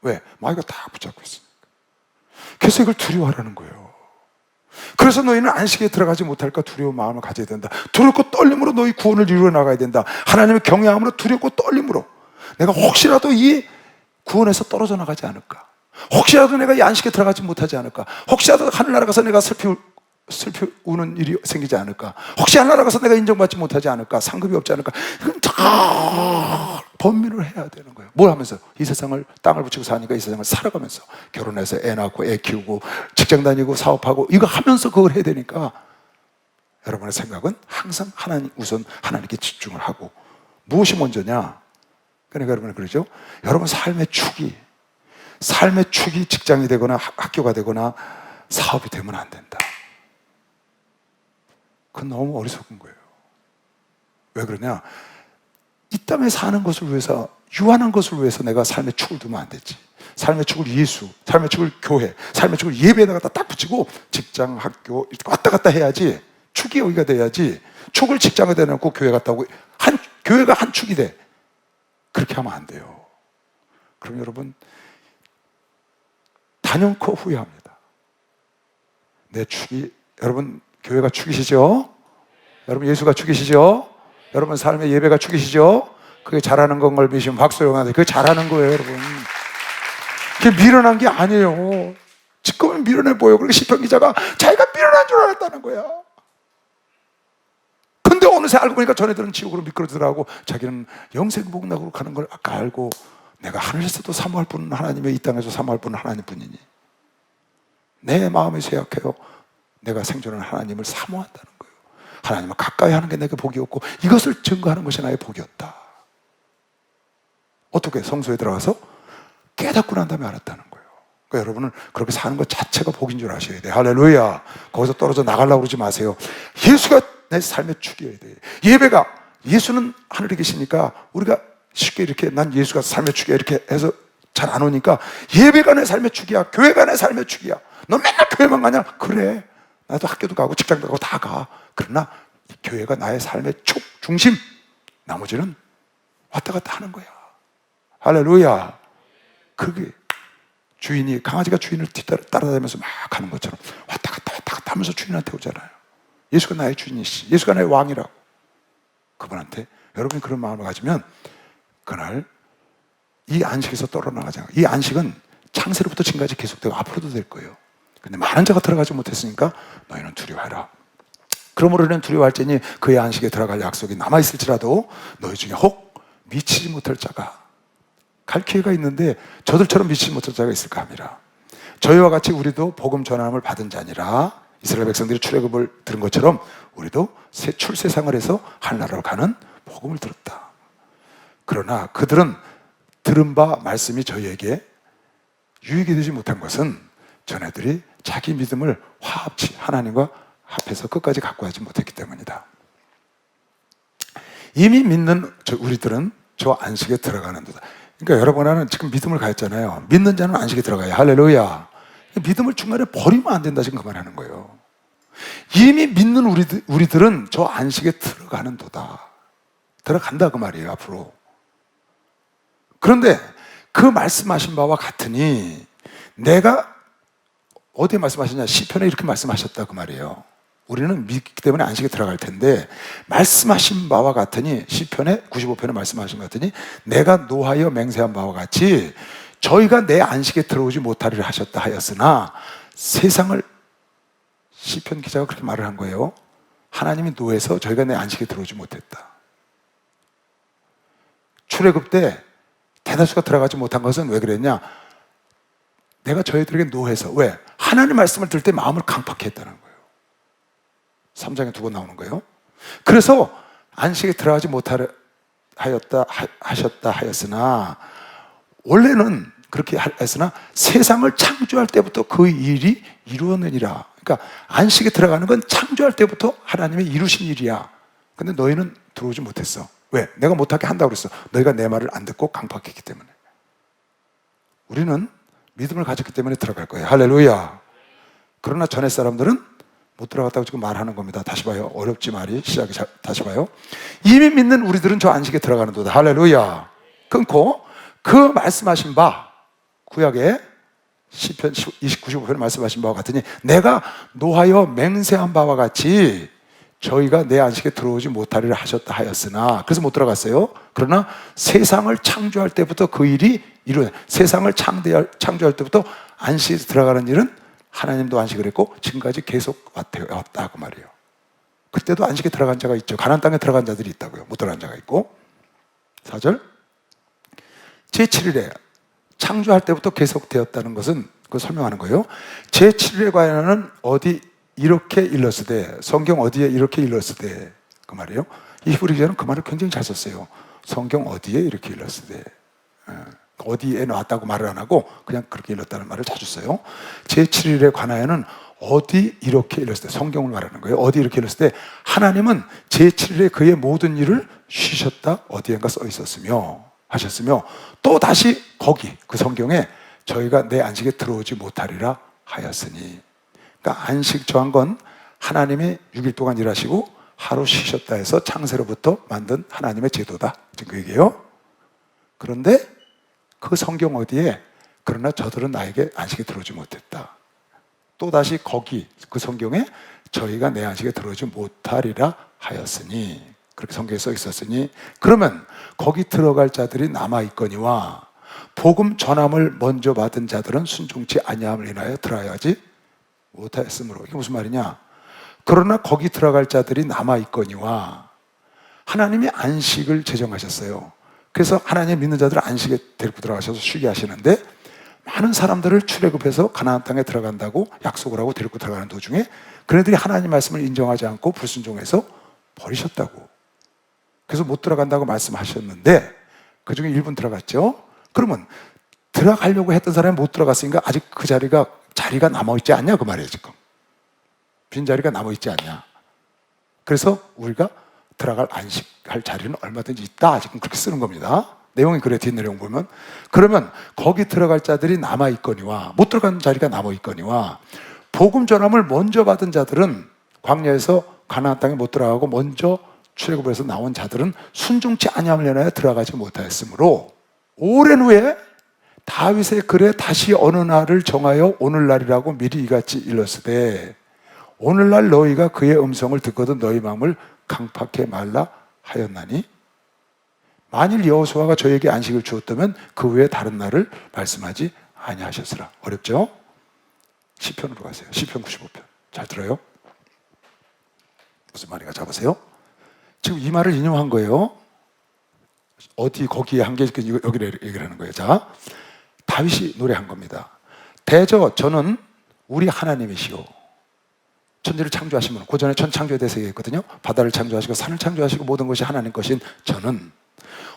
왜? 마귀가 딱 붙잡고 있으니까. 그래서 이걸 두려워하라는 거예요. 그래서 너희는 안식에 들어가지 못할까 두려운 마음을 가져야 된다. 두렵고 떨림으로 너희 구원을 이루어 나가야 된다. 하나님의 경외함으로 두렵고 떨림으로 내가 혹시라도 이 구원에서 떨어져 나가지 않을까, 혹시라도 내가 이 안식에 들어가지 못하지 않을까, 혹시라도 하늘나라 가서 내가 슬피 우는 일이 생기지 않을까, 혹시 하늘나라 가서 내가 인정받지 못하지 않을까, 상급이 없지 않을까, 이건 다 번민을 해야 되는 거예요. 뭘 하면서? 이 세상을 땅을 붙이고 사니까 이 세상을 살아가면서 결혼해서 애 낳고 애 키우고 직장 다니고 사업하고 이거 하면서 그걸 해야 되니까 여러분의 생각은 항상 하나님, 우선 하나님께 집중을 하고. 무엇이 먼저냐? 그러니까 여러분은 그러죠. 여러분 삶의 축이 직장이 되거나 학교가 되거나 사업이 되면 안 된다. 그건 너무 어리석은 거예요. 왜 그러냐? 이 땅에 사는 것을 위해서, 유한한 것을 위해서 내가 삶의 축을 두면 안 되지. 삶의 축을 예수, 삶의 축을 교회, 삶의 축을 예배에다가 딱 붙이고 직장, 학교 이렇게 왔다 갔다 해야지. 축이 여기가 돼야지. 축을 직장에 대놓고 교회 갔다고 교회가 한 축이 돼. 그렇게 하면 안 돼요. 그럼 여러분 단연코 후회합니다. 내 축이, 여러분 교회가 축이시죠? 여러분 예수가 축이시죠? 여러분 삶의 예배가 축이시죠? 그게 잘하는 건 걸 믿으시면 박수 영하는데 그게 잘하는 거예요, 여러분. 그게 미련한 게 아니에요. 지금은 미련해 보여. 그렇게 시편 기자가 자기가 미련한 줄 알았다는 거야. 근데 어느새 알고 보니까 전애들은 지옥으로 미끄러지더라고. 자기는 영생복락으로 가는 걸 아까 알고, 내가 하늘에서도 사모할 분은 하나님의, 이 땅에서 사모할 분은 하나님뿐이니 내 마음이 쇠약해요. 내가 생존하는 하나님을 사모한다는 거예요. 하나님을 가까이 하는 게 내게 복이었고 이것을 증거하는 것이 나의 복이었다. 어떻게? 성소에 들어가서 깨닫고 난 다음에 알았다는 거예요. 그러니까 여러분은 그렇게 사는 것 자체가 복인 줄 아셔야 돼요. 할렐루야. 거기서 떨어져 나가려고 그러지 마세요. 예수가 내 삶의 축이어야 돼요. 예배가, 예수는 하늘에 계시니까 우리가 쉽게 이렇게 난 예수가 삶의 축이야 이렇게 해서 잘 안 오니까, 예배가 내 삶의 축이야, 교회가 내 삶의 축이야. 너 맨날 교회만 가냐? 그래, 나도 학교도 가고 직장도 가고 다 가. 그러나 이 교회가 나의 삶의 축, 중심. 나머지는 왔다 갔다 하는 거야. 할렐루야. 그게 주인이, 강아지가 주인을 따라다니면서 막 가는 것처럼 왔다 갔다 하면서 주인한테 오잖아요. 예수가 나의 주인이시, 예수가 나의 왕이라고. 그분한테 여러분이 그런 마음을 가지면 그날 이 안식에서 떨어나가잖아요. 이 안식은 창세로부터 지금까지 계속되고 앞으로도 될 거예요. 근데 많은 자가 들어가지 못했으니까 너희는 두려워해라. 그러므로 너희는 두려워할지니 그의 안식에 들어갈 약속이 남아있을지라도 너희 중에 혹 미치지 못할 자가, 갈 기회가 있는데 저들처럼 미치지 못할 자가 있을까 합니다. 저희와 같이 우리도 복음 전함을 받은 자니라. 이스라엘 백성들이 출애굽을 들은 것처럼 우리도 새 출세상을 해서 하늘나라로 가는 복음을 들었다. 그러나 그들은 들은 바 말씀이 저희에게 유익이 되지 못한 것은 전애들이 자기 믿음을 화합치 하나님과 합해서 끝까지 갖고 가지 못했기 때문이다. 이미 믿는 우리들은 저 안식에 들어가는 도다. 그러니까 여러분은 지금 믿음을 가졌잖아요. 믿는 자는 안식에 들어가요. 할렐루야. 믿음을 중간에 버리면 안 된다, 지금 그 말하는 거예요. 이미 믿는 우리들은 저 안식에 들어가는 도다. 들어간다 그 말이에요, 앞으로. 그런데 그 말씀하신 바와 같으니, 내가 어디에 말씀하셨냐? 시편에 이렇게 말씀하셨다 그 말이에요. 우리는 믿기 때문에 안식에 들어갈 텐데, 말씀하신 바와 같으니, 시편에 95편에 말씀하신 것 같으니 내가 노하여 맹세한 바와 같이 저희가 내 안식에 들어오지 못하리라 하셨다 하였으나, 세상을, 시편 기자가 그렇게 말을 한 거예요. 하나님이 노해서 저희가 내 안식에 들어오지 못했다. 출애굽 때 대다수가 들어가지 못한 것은 왜 그랬냐? 내가 저희들에게 노해서. 왜? 하나님 말씀을 들을 때 마음을 강팍해 했다는 거예요. 3장에 2번 나오는 거예요. 그래서 안식에 들어가지 못하셨다 하였으나, 원래는 그렇게 했으나 세상을 창조할 때부터 그 일이 이루어내니라. 그러니까 안식에 들어가는 건 창조할 때부터 하나님이 이루신 일이야. 근데 너희는 들어오지 못했어. 왜? 내가 못하게 한다고 그랬어. 너희가 내 말을 안 듣고 강팍했기 때문에. 우리는 믿음을 가졌기 때문에 들어갈 거예요. 할렐루야. 그러나 전에 사람들은 못 들어갔다고 지금 말하는 겁니다. 다시 봐요. 어렵지 말이. 시작이 다시 봐요. 이미 믿는 우리들은 저 안식에 들어가는 도다. 할렐루야. 끊고 그 말씀하신 바, 구약에 시편 95편에 말씀하신 바와 같으니 내가 노하여 맹세한 바와 같이 저희가 내 안식에 들어오지 못하리라 하셨다 하였으나, 그래서 못 들어갔어요. 그러나 세상을 창조할 때부터 그 일이 세상을 창조할 때부터 안식에 들어가는 일은 하나님도 안식을 했고 지금까지 계속 왔다 그 말이에요. 그때도 안식에 들어간 자가 있죠. 가나안 땅에 들어간 자들이 있다고요. 못 들어간 자가 있고. 4절, 제7일에 창조할 때부터 계속되었다는 것은 그걸 설명하는 거예요. 제7일에 관하여는 어디 이렇게 일렀으되, 성경 어디에 이렇게 일렀으되 그 말이에요. 이 히브리 기자는 그 말을 굉장히 잘 썼어요. 성경 어디에 이렇게 일렀으되, 어디에 나왔다고 말을 안 하고 그냥 그렇게 일렀다는 말을 자주 써요. 제7일에 관하여는 어디 이렇게 일렀을 때, 성경을 말하는 거예요. 어디 이렇게 일렀을 때 하나님은 제7일에 그의 모든 일을 쉬셨다 어디엔가 써 있었으며 하셨으며, 또 다시 거기 그 성경에 저희가 내 안식에 들어오지 못하리라 하였으니, 그러니까 안식 정한 건 하나님이 6일 동안 일하시고 하루 쉬셨다 해서 창세로부터 만든 하나님의 제도다. 지금 그 얘기예요. 그런데 그 성경 어디에 그러나 저들은 나에게 안식에 들어오지 못했다. 또다시 거기 그 성경에 저희가 내 안식에 들어오지 못하리라 하였으니, 그렇게 성경에 써 있었으니, 그러면 거기 들어갈 자들이 남아있거니와 복음 전함을 먼저 받은 자들은 순종치 아니함을 인하여 들어야지 못하였으므로. 이게 무슨 말이냐? 그러나 거기 들어갈 자들이 남아있거니와, 하나님이 안식을 제정하셨어요. 그래서 하나님 믿는 자들을 안식에 데리고 들어가셔서 쉬게 하시는데, 많은 사람들을 출애굽해서 가나안 땅에 들어간다고 약속을 하고 데리고 들어가는 도중에 그네들이 하나님 말씀을 인정하지 않고 불순종해서 버리셨다고. 그래서 못 들어간다고 말씀하셨는데 그 중에 일부는 들어갔죠. 그러면 들어가려고 했던 사람이 못 들어갔으니까 아직 그 자리가 남아있지 않냐 그 말이에요. 지금 빈자리가 남아있지 않냐. 그래서 우리가 들어갈 안식할 자리는 얼마든지 있다. 지금 그렇게 쓰는 겁니다. 내용이 그래. 뒷내용 보면, 그러면 거기 들어갈 자들이 남아있거니와, 못 들어간 자리가 남아있거니와, 복음 전함을 먼저 받은 자들은, 광야에서 가나안 땅에 못 들어가고 먼저 출애굽에서 나온 자들은 순종치 아니함을 인하여 들어가지 못하였으므로, 오랜 후에 다윗의 글에 다시 어느 날을 정하여 오늘날이라고 미리 이같이 일렀으되, 오늘날 너희가 그의 음성을 듣거든 너희 마음을 강팍해 말라 하였나니, 만일 여호수아가 저에게 안식을 주었다면 그 외에 다른 날을 말씀하지 아니하셨으라. 어렵죠? 시편으로 가세요. 시편 95편. 잘 들어요? 무슨 말인가 잡으세요? 지금 이 말을 인용한 거예요. 어디 거기에 한 게 여기를 얘기를 하는 거예요. 자, 다윗이 노래한 겁니다. 대저 저는 우리 하나님이시오. 천지를 창조하신 분, 고전에 천 창조에 대해서 얘기했거든요. 바다를 창조하시고 산을 창조하시고 모든 것이 하나님 것인 저는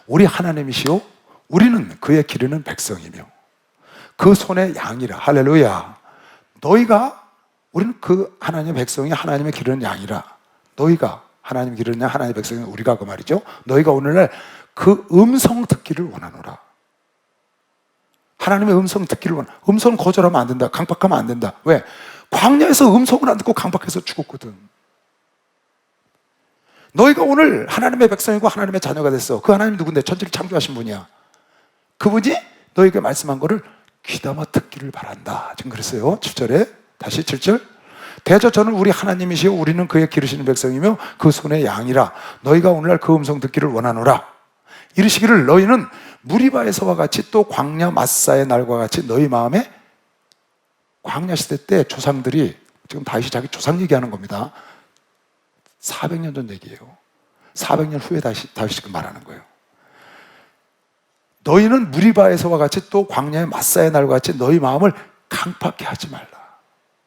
우리 하나님이시오. 우리는 그의 기르는 백성이며 그 손의 양이라. 할렐루야. 우리는 그 하나님의 백성이 하나님의 기르는 양이라. 너희가 하나님 기르는 양, 하나님의 백성이 우리가 그 말이죠. 너희가 오늘날 그 음성 듣기를 원하노라. 하나님의 음성 듣기를 원하노라. 음성 거절하면 안 된다. 강박하면 안 된다. 왜? 광야에서 음성을 안 듣고 강박해서 죽었거든. 너희가 오늘 하나님의 백성이고 하나님의 자녀가 됐어. 그 하나님이 누군데? 천지를 창조하신 분이야. 그분이 너희에게 말씀한 거를 귀담아 듣기를 바란다. 지금 그랬어요. 7절에 다시 7절. 대저 저는 우리 하나님이시요 우리는 그의 기르시는 백성이며 그 손의 양이라. 너희가 오늘날 그 음성 듣기를 원하노라. 이르시기를 너희는 무리바에서와 같이 또 광야 마사의 날과 같이 너희 마음에, 광야 시대 때 조상들이, 지금 다윗이 자기 조상 얘기하는 겁니다. 400년 전 얘기예요. 400년 후에 다윗이 지금 말하는 거예요. 너희는 무리바에서와 같이 또 광야의 마사의 날과 같이 너희 마음을 강팍해 하지 말라.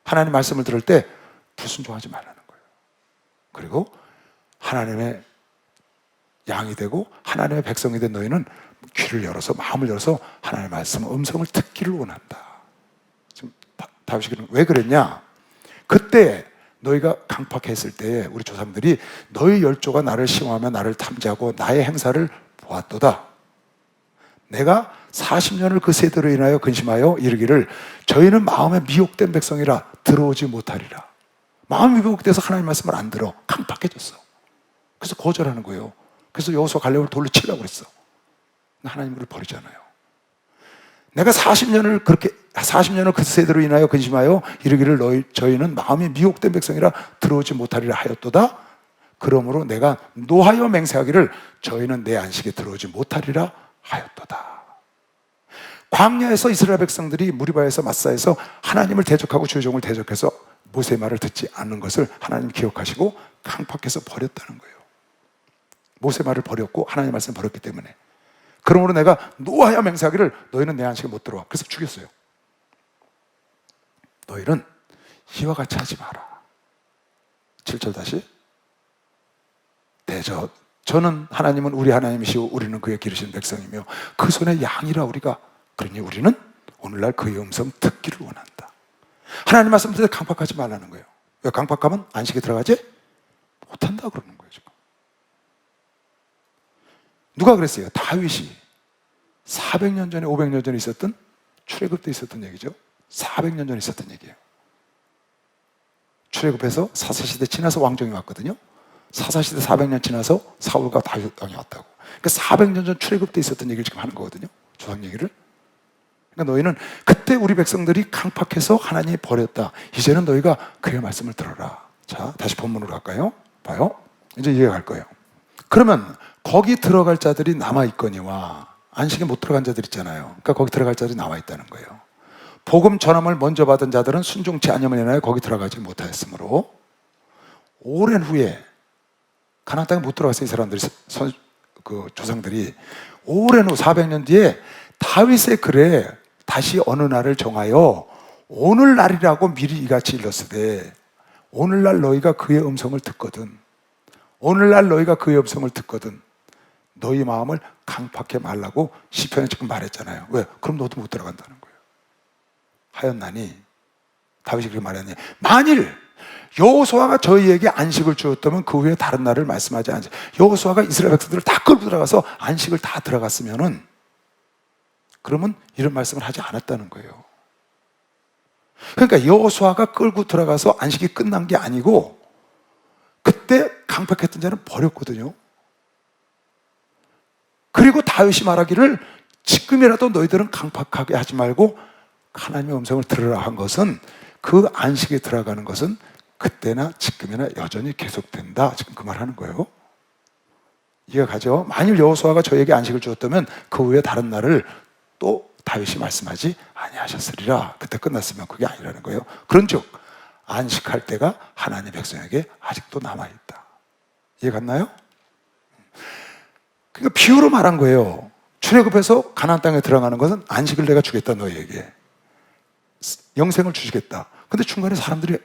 하나님 말씀을 들을 때 불순종하지 말라는 거예요. 그리고 하나님의 양이 되고 하나님의 백성이 된 너희는 귀를 열어서, 마음을 열어서 하나님의 말씀, 음성을 듣기를 원한다. 지금 다윗이 왜 그랬냐? 그때 너희가 강팍했을 때 우리 조상들이 너희 열조가 나를 시험하며 나를 탐지하고 나의 행사를 보았도다. 내가 40년을 그 세대로 인하여 근심하여 이르기를 저희는 마음에 미혹된 백성이라 들어오지 못하리라. 마음이 미혹돼서 하나님 말씀을 안 들어. 강팍해졌어. 그래서 거절하는 거예요. 그래서 여호수아 갈렙을 돌로 치려고 그랬어. 하나님을 버리잖아요. 내가 40년을 그 세대로 인하여 근심하여 이르기를 저희는 마음이 미혹된 백성이라 들어오지 못하리라 하였도다. 그러므로 내가 노하여 맹세하기를 저희는 내 안식에 들어오지 못하리라 하였도다. 광야에서 이스라엘 백성들이 무리바에서 마사에서 하나님을 대적하고 주의 종을 대적해서 모세의 말을 듣지 않는 것을 하나님 기억하시고 강팍해서 버렸다는 거예요. 모세 말을 버렸고 하나님 말씀을 버렸기 때문에. 그러므로 내가 노하여 맹세하기를 너희는 내 안식에 못 들어와. 그래서 죽였어요. 너희는 이와 같이 하지 마라. 7절 다시. 대저 저는 하나님은 우리 하나님이시오 우리는 그의 기르신 백성이며 그 손의 양이라 우리가. 그러니 우리는 오늘날 그의 음성 듣기를 원한다. 하나님 말씀 듣을 때 강팍하지 말라는 거예요. 왜? 강팍하면 안식에 들어가지 못한다 그러는 거예요. 지금. 누가 그랬어요? 다윗이 400년 전에 500년 전에 있었던, 출애굽 때 있었던 얘기죠. 400년 전에 있었던 얘기예요. 출애굽해서 사사시대 지나서 왕정이 왔거든요. 사사시대 400년 지나서 사울과 다윗 왕이 왔다고. 그러니까 400년 전 출애굽 때 있었던 얘기를 지금 하는 거거든요. 조상 얘기를. 그러니까 너희는 그때 우리 백성들이 강팍해서 하나님이 버렸다. 이제는 너희가 그의 말씀을 들어라. 자, 다시 본문으로 갈까요? 봐요. 이제 이해가 갈 거예요. 그러면 거기 들어갈 자들이 남아있거니와, 안식에 못 들어간 자들 있잖아요. 그러니까 거기 들어갈 자들이 남아있다는 거예요. 복음 전함을 먼저 받은 자들은 순종치 아니함을 인하여 거기 들어가지 못하였으므로 오랜 후에 가나안 땅에 못 들어갔어요. 이 사람들이, 그 조상들이. 오랜 후 400년 뒤에 다윗의 글에 다시 어느 날을 정하여 오늘날이라고 미리 이같이 일렀으되, 오늘날 너희가 그의 음성을 듣거든, 오늘날 너희가 그의 음성을 듣거든 너희 마음을 강팍해 말라고 시편에 지금 말했잖아요. 왜? 그럼 너도 못 들어간다는 거예요. 하였나니, 다윗이 그렇게 말했니, 만일 여호수아가 저희에게 안식을 주었다면 그 후에 다른 날을 말씀하지 않지. 여호수아가 이스라엘 백성들을 다 끌고 들어가서 안식을 다 들어갔으면은, 그러면 이런 말씀을 하지 않았다는 거예요. 그러니까 여호수아가 끌고 들어가서 안식이 끝난 게 아니고, 그때 강팍했던 자는 버렸거든요. 그리고 다윗이 말하기를 지금이라도 너희들은 강팍하게 하지 말고 하나님의 음성을 들으라 한 것은, 그 안식에 들어가는 것은 그때나 지금이나 여전히 계속된다. 지금 그 말 하는 거예요. 이해가 가죠? 만일 여호수아가 저에게 안식을 주었다면 그 후에 다른 날을 또 다윗이 말씀하지 아니하셨으리라. 그때 끝났으면 그게 아니라는 거예요. 그런즉 안식할 때가 하나님의 백성에게 아직도 남아있다. 이해 갔나요? 그러니까 비유로 말한 거예요. 출애굽해서 가나안 땅에 들어가는 것은 안식을 내가 주겠다, 너희에게 영생을 주시겠다. 근데 중간에 사람들이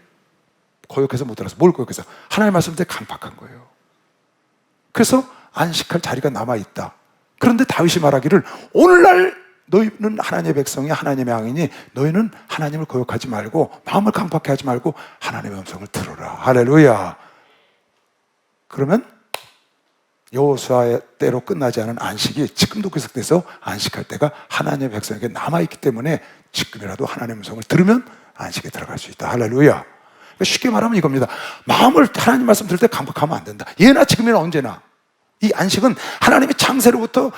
거역해서 못 들어서, 뭘 거역해서? 하나님의 말씀 때 강팍한 거예요. 그래서 안식할 자리가 남아있다. 그런데 다윗이 말하기를 오늘날 너희는 하나님의 백성이 하나님의 왕이니 너희는 하나님을 거역하지 말고 마음을 강팍해 하지 말고 하나님의 음성을 들어라. 할렐루야. 그러면 여호수아의 때로 끝나지 않은 안식이 지금도 계속돼서 안식할 때가 하나님의 백성에게 남아있기 때문에 지금이라도 하나님의 음성을 들으면 안식에 들어갈 수 있다. 할렐루야. 쉽게 말하면 이겁니다. 마음을 하나님 말씀 들을 때 강팍하면 안 된다. 예나 지금이나 언제나. 이 안식은 하나님의 창세로부터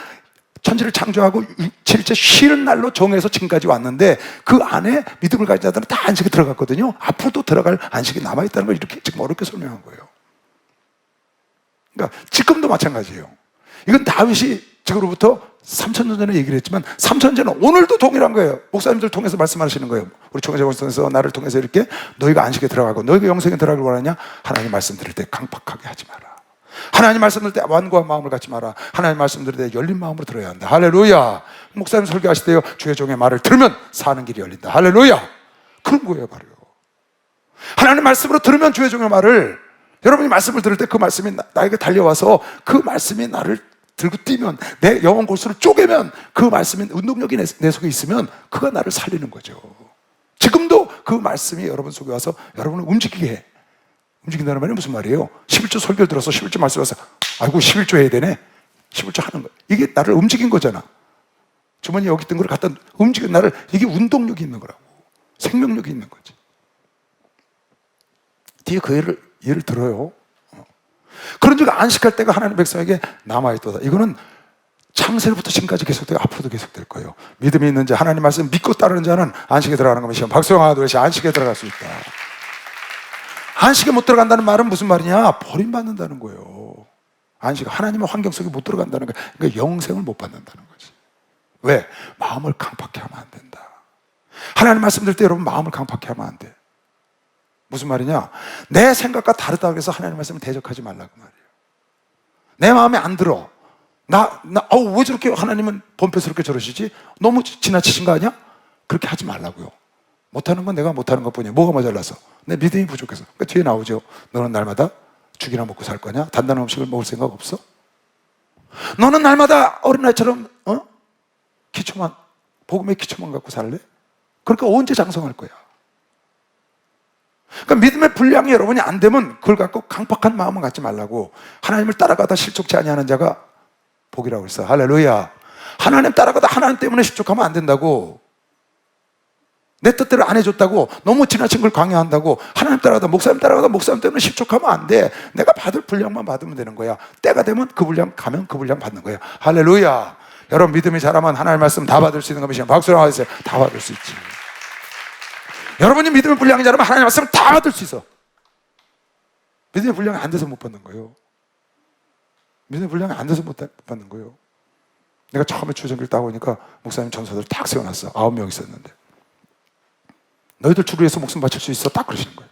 천지를 창조하고 7일째 쉬는 날로 정해서 지금까지 왔는데, 그 안에 믿음을 가진 자들은 다 안식에 들어갔거든요. 앞으로도 들어갈 안식이 남아있다는 걸 이렇게 지금 어렵게 설명한 거예요. 그러니까 지금도 마찬가지예요. 이건 다윗이 지금으로부터 3,000년 전에 얘기를 했지만 3,000년 전에 오늘도 동일한 거예요. 목사님들 통해서 말씀하시는 거예요. 우리 총회장을 통해서, 나를 통해서 이렇게 너희가 안식에 들어가고 너희가 영생에 들어가길 원하냐? 하나님 말씀 들을 때 강팍하게 하지 마라. 하나님 말씀 들을 때 완고한 마음을 갖지 마라. 하나님 말씀 들을 때 열린 마음으로 들어야 한다. 할렐루야. 목사님 설교하실 때요, 주의 종의 말을 들으면 사는 길이 열린다. 할렐루야. 그런 거예요, 바로. 하나님 말씀으로 들으면 주의 종의 말을, 여러분이 말씀을 들을 때 그 말씀이 나에게 달려와서 그 말씀이 나를 들고 뛰면, 내 영혼 골수를 쪼개면, 그 말씀이 운동력이 내 속에 있으면 그가 나를 살리는 거죠. 지금도 그 말씀이 여러분 속에 와서 여러분을 움직이게 해. 움직인다는 말이 무슨 말이에요? 11조 설교를 들어서 11조 말씀 와서 아이고 11조 해야 되네, 11조 하는 거예요. 이게 나를 움직인 거잖아. 주머니에 여기 있던 걸 갖다 움직인 나를, 이게 운동력이 있는 거라고. 생명력이 있는 거지. 뒤에 그 예를 들어요. 그런즉 안식할 때가 하나님의 백성에게 남아있도다. 이거는 창세로부터 지금까지 계속되고 앞으로도 계속될 거예요. 믿음이 있는 자, 하나님 말씀 믿고 따르는 자는 안식에 들어가는 것이 박수영아 하듯이 안식에 들어갈 수 있다. 안식에 못 들어간다는 말은 무슨 말이냐? 버림받는다는 거예요. 안식, 하나님의 환경 속에 못 들어간다는 거예요. 그러니까 영생을 못 받는다는 거지. 왜? 마음을 강팍해 하면 안 된다. 하나님 말씀 들을 때 여러분 마음을 강팍해 하면 안 돼. 무슨 말이냐? 내 생각과 다르다고 해서 하나님 말씀을 대적하지 말라고 말이에요. 내 마음에 안 들어. 왜 저렇게 하나님은 범패스럽게 저러시지? 너무 지나치신 거 아니야? 그렇게 하지 말라고요. 못하는 건 내가 못하는 것 뿐이야. 뭐가 모자라서? 내 믿음이 부족해서. 그러니까 뒤에 나오죠. 너는 날마다 죽이나 먹고 살 거냐? 단단한 음식을 먹을 생각 없어? 너는 날마다 어린아이처럼 기초만, 복음의 기초만 갖고 살래? 그러니까 언제 장성할 거야? 그러니까 믿음의 분량이 여러분이 안 되면 그걸 갖고 강팍한 마음은 갖지 말라고. 하나님을 따라가다 실족치 아니하는 자가 복이라고 했어. 할렐루야. 하나님 따라가다 하나님 때문에 실족하면 안 된다고. 내 뜻대로 안 해줬다고 너무 지나친 걸 강요한다고 하나님 따라가다 목사님 따라가다 목사님 때문에 실족하면 안 돼. 내가 받을 분량만 받으면 되는 거야. 때가 되면 그 분량 가면 그 분량 받는 거야. 할렐루야. 여러분 믿음이 자라면 하나님의 말씀 다 받을 수 있는 겁니다. 박수로 하세요. 다 받을 수 있지. 여러분이 믿음의 분량이 자라면 하나님의 말씀을 다 받을 수 있어. 믿음의 분량이 안 돼서 못 받는 거예요. 믿음의 분량이 안 돼서 못 받는 거예요. 내가 처음에 출전기를 따고 오니까 목사님 전사들 딱 세워놨어. 9명 있었는데. 너희들 주를 위해서 목숨 바칠 수 있어? 딱 그러시는 거예요.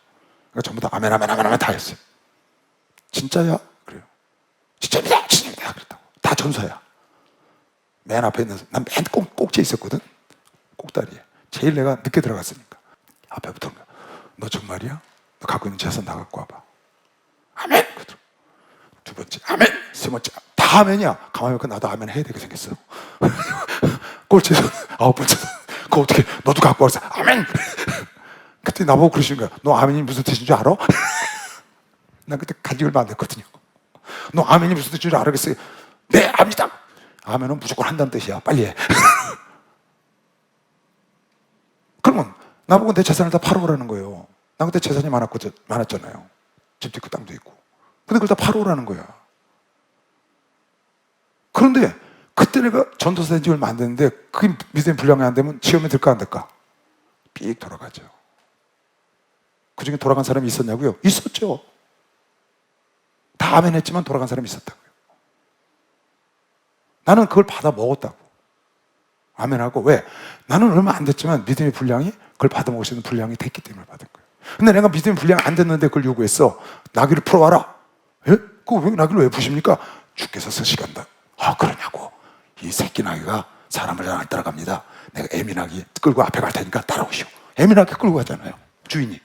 그러니까 전부 다 아멘 아멘 아멘 아멘 다 했어요. 진짜야? 그래요. 진짜입니다. 진짜입니다. 그랬다고. 다 전사야. 맨 앞에 있는 난 맨 꼭지에 있었거든. 꼭다리에. 제일 내가 늦게 들어갔으니까. 앞에 붙은 거야. 너 정말이야? 너 갖고 있는 재산 다 갖고 와봐. 아멘. 두 번째 아멘. 세 번째 다 아멘이야. 가만히 보니까 나도 아멘 해야 되게 생겼어. 꼴찌에서 9번째 그거 어떻게 너도 갖고 와서 아멘. 그때 나보고 그러시는 거야. 너 아멘이 무슨 뜻인 줄 알아? 난 그때 간지 얼마 안 됐거든요. 너 아멘이 무슨 뜻인 줄 알겠어요? 네 압니다. 아멘은 무조건 한다는 뜻이야. 빨리 해. 그러면 나보고 내 재산을 다 팔아오라는 거예요. 나 그때 재산이 많았잖아요. 집도 있고 땅도 있고. 근데 그걸 다 팔아오라는 거야. 그런데 그때 내가 전도사 된 지 얼마 안 됐는데 그게 믿음의 분량이 안 되면 시험에 들까 안 들까? 삑 돌아가죠. 그 중에 돌아간 사람이 있었냐고요? 있었죠. 다 아멘 했지만 돌아간 사람이 있었다고요. 나는 그걸 받아 먹었다고. 아멘하고. 왜? 나는 얼마 안 됐지만 믿음의 분량이 그걸 받아 먹을 수 있는 분량이 됐기 때문에 받은 거예요. 근데 내가 믿음의 분량이 안 됐는데 그걸 요구했어. 나귀를 풀어와라. 예? 그거 왜 나귀를 왜 푸십니까? 주께서 쓰시간다. 아 그러냐고. 이 새끼 나귀가 사람을 잘 안 따라갑니다. 내가 애미 나귀 끌고 앞에 갈 테니까 따라오시오. 애미 나귀 끌고 가잖아요. 주인이.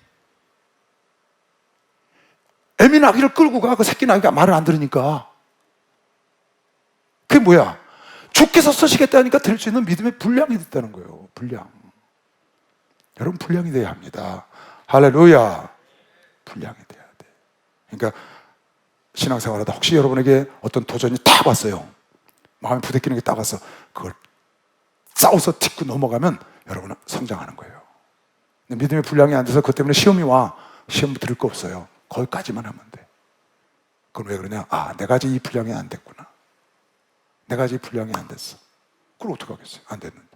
애미 나귀를 끌고 가. 그 새끼 나귀가 말을 안 들으니까. 그게 뭐야? 주께서 쓰시겠다니까 될 수 있는 믿음의 분량이 됐다는 거예요. 분량. 여러분 분량이 돼야 합니다. 할렐루야. 분량이 돼야 돼. 그러니까 신앙생활하다 혹시 여러분에게 어떤 도전이 딱 왔어요. 마음에 부대끼는 게 딱 와서 그걸 싸워서 딛고 넘어가면 여러분은 성장하는 거예요. 근데 믿음의 분량이 안 돼서 그것 때문에 시험이 와. 시험 들을 거 없어요. 거기까지만 하면 돼. 그건 왜 그러냐? 아, 내가 아직 이 분량이 안 됐구나. 내가 아직 분량이 안 됐어. 그걸 어떻게 하겠어요? 안 됐는데.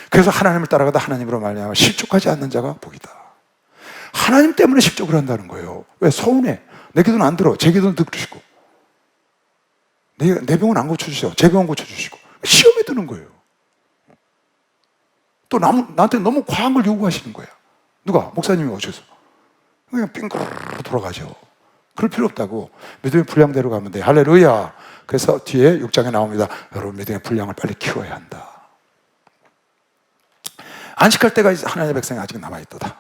그래서 하나님을 따라가다 하나님으로 말미암아 실족하지 않는 자가 복이다. 하나님 때문에 실족을 한다는 거예요. 왜? 서운해. 내 기도는 안 들어. 제 기도는 들으시고. 내 병은 안 고쳐주세요. 제 병은 고쳐주시고. 시험에 드는 거예요. 또 나한테 너무 과한 걸 요구하시는 거야. 누가? 목사님이 오셔서. 그냥 빙그르르 돌아가죠. 그럴 필요 없다고. 믿음의 분량대로 가면 돼. 할렐루야. 그래서 뒤에 6장에 나옵니다. 여러분 믿음의 분량을 빨리 키워야 한다. 안식할 때가 하나님의 백성이 아직 남아있도다.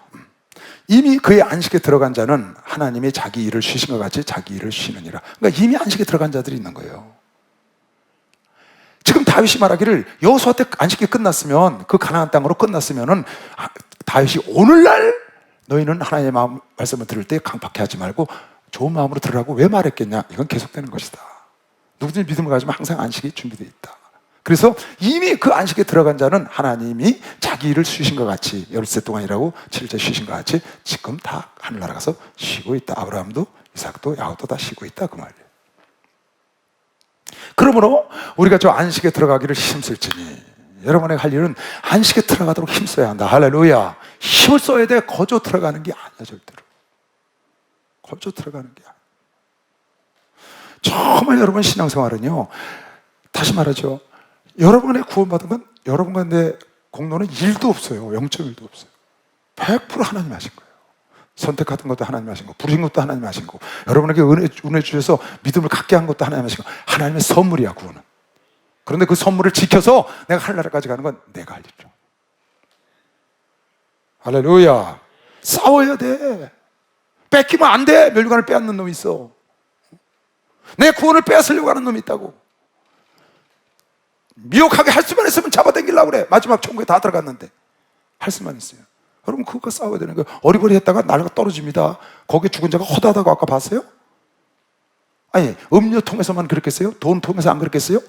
이미 그의 안식에 들어간 자는 하나님이 자기 일을 쉬신 것 같이 자기 일을 쉬느니라. 그러니까 이미 안식에 들어간 자들이 있는 거예요. 지금 다윗이 말하기를 여호수아 때 안식이 끝났으면 그 가나안 땅으로 끝났으면은 다윗이 오늘날 너희는 하나님의 말씀을 들을 때 강팍해 하지 말고 좋은 마음으로 들으라고 왜 말했겠냐? 이건 계속되는 것이다. 누구든지 믿음을 가지면 항상 안식이 준비되어 있다. 그래서 이미 그 안식에 들어간 자는 하나님이 자기 일을 쉬신 것 같이 열세 동안이라고 7째 쉬신 것 같이 지금 다 하늘나라 가서 쉬고 있다. 아브라함도 이삭도 야곱도 다 쉬고 있다 그 말이에요. 그러므로 우리가 저 안식에 들어가기를 힘쓸지니 여러분의 할 일은 안식에 들어가도록 힘써야 한다. 할렐루야. 힘을 써야 돼. 거저 들어가는 게 아니야 절대로. 거저 들어가는 게 아니야. 정말 여러분 신앙생활은요. 다시 말하죠. 여러분의 구원받은 건 여러분과 내 공로는 1도 없어요. 0.1도 없어요. 100% 하나님 하신 거예요. 선택하던 것도 하나님 하신 거, 부르신 것도 하나님 하신 거, 여러분에게 은혜 주셔서 믿음을 갖게 한 것도 하나님 하신 거. 하나님의 선물이야 구원은. 그런데 그 선물을 지켜서 내가 하늘나라까지 가는 건 내가 할 일이죠. 할렐루야. 싸워야 돼. 뺏기면 안 돼. 멸류관을 빼앗는 놈이 있어. 내 구원을 빼앗으려고 하는 놈이 있다고. 미혹하게 할 수만 있으면 잡아당기려고 그래. 마지막 천국에 다 들어갔는데 할 수만 있어요. 여러분 그거 싸워야 되는 거예요. 어리버리 했다가 날가 떨어집니다. 거기에 죽은 자가 허다하다고 아까 봤어요? 아니 음료 통해서만 그렇겠어요? 돈 통해서 안 그렇겠어요?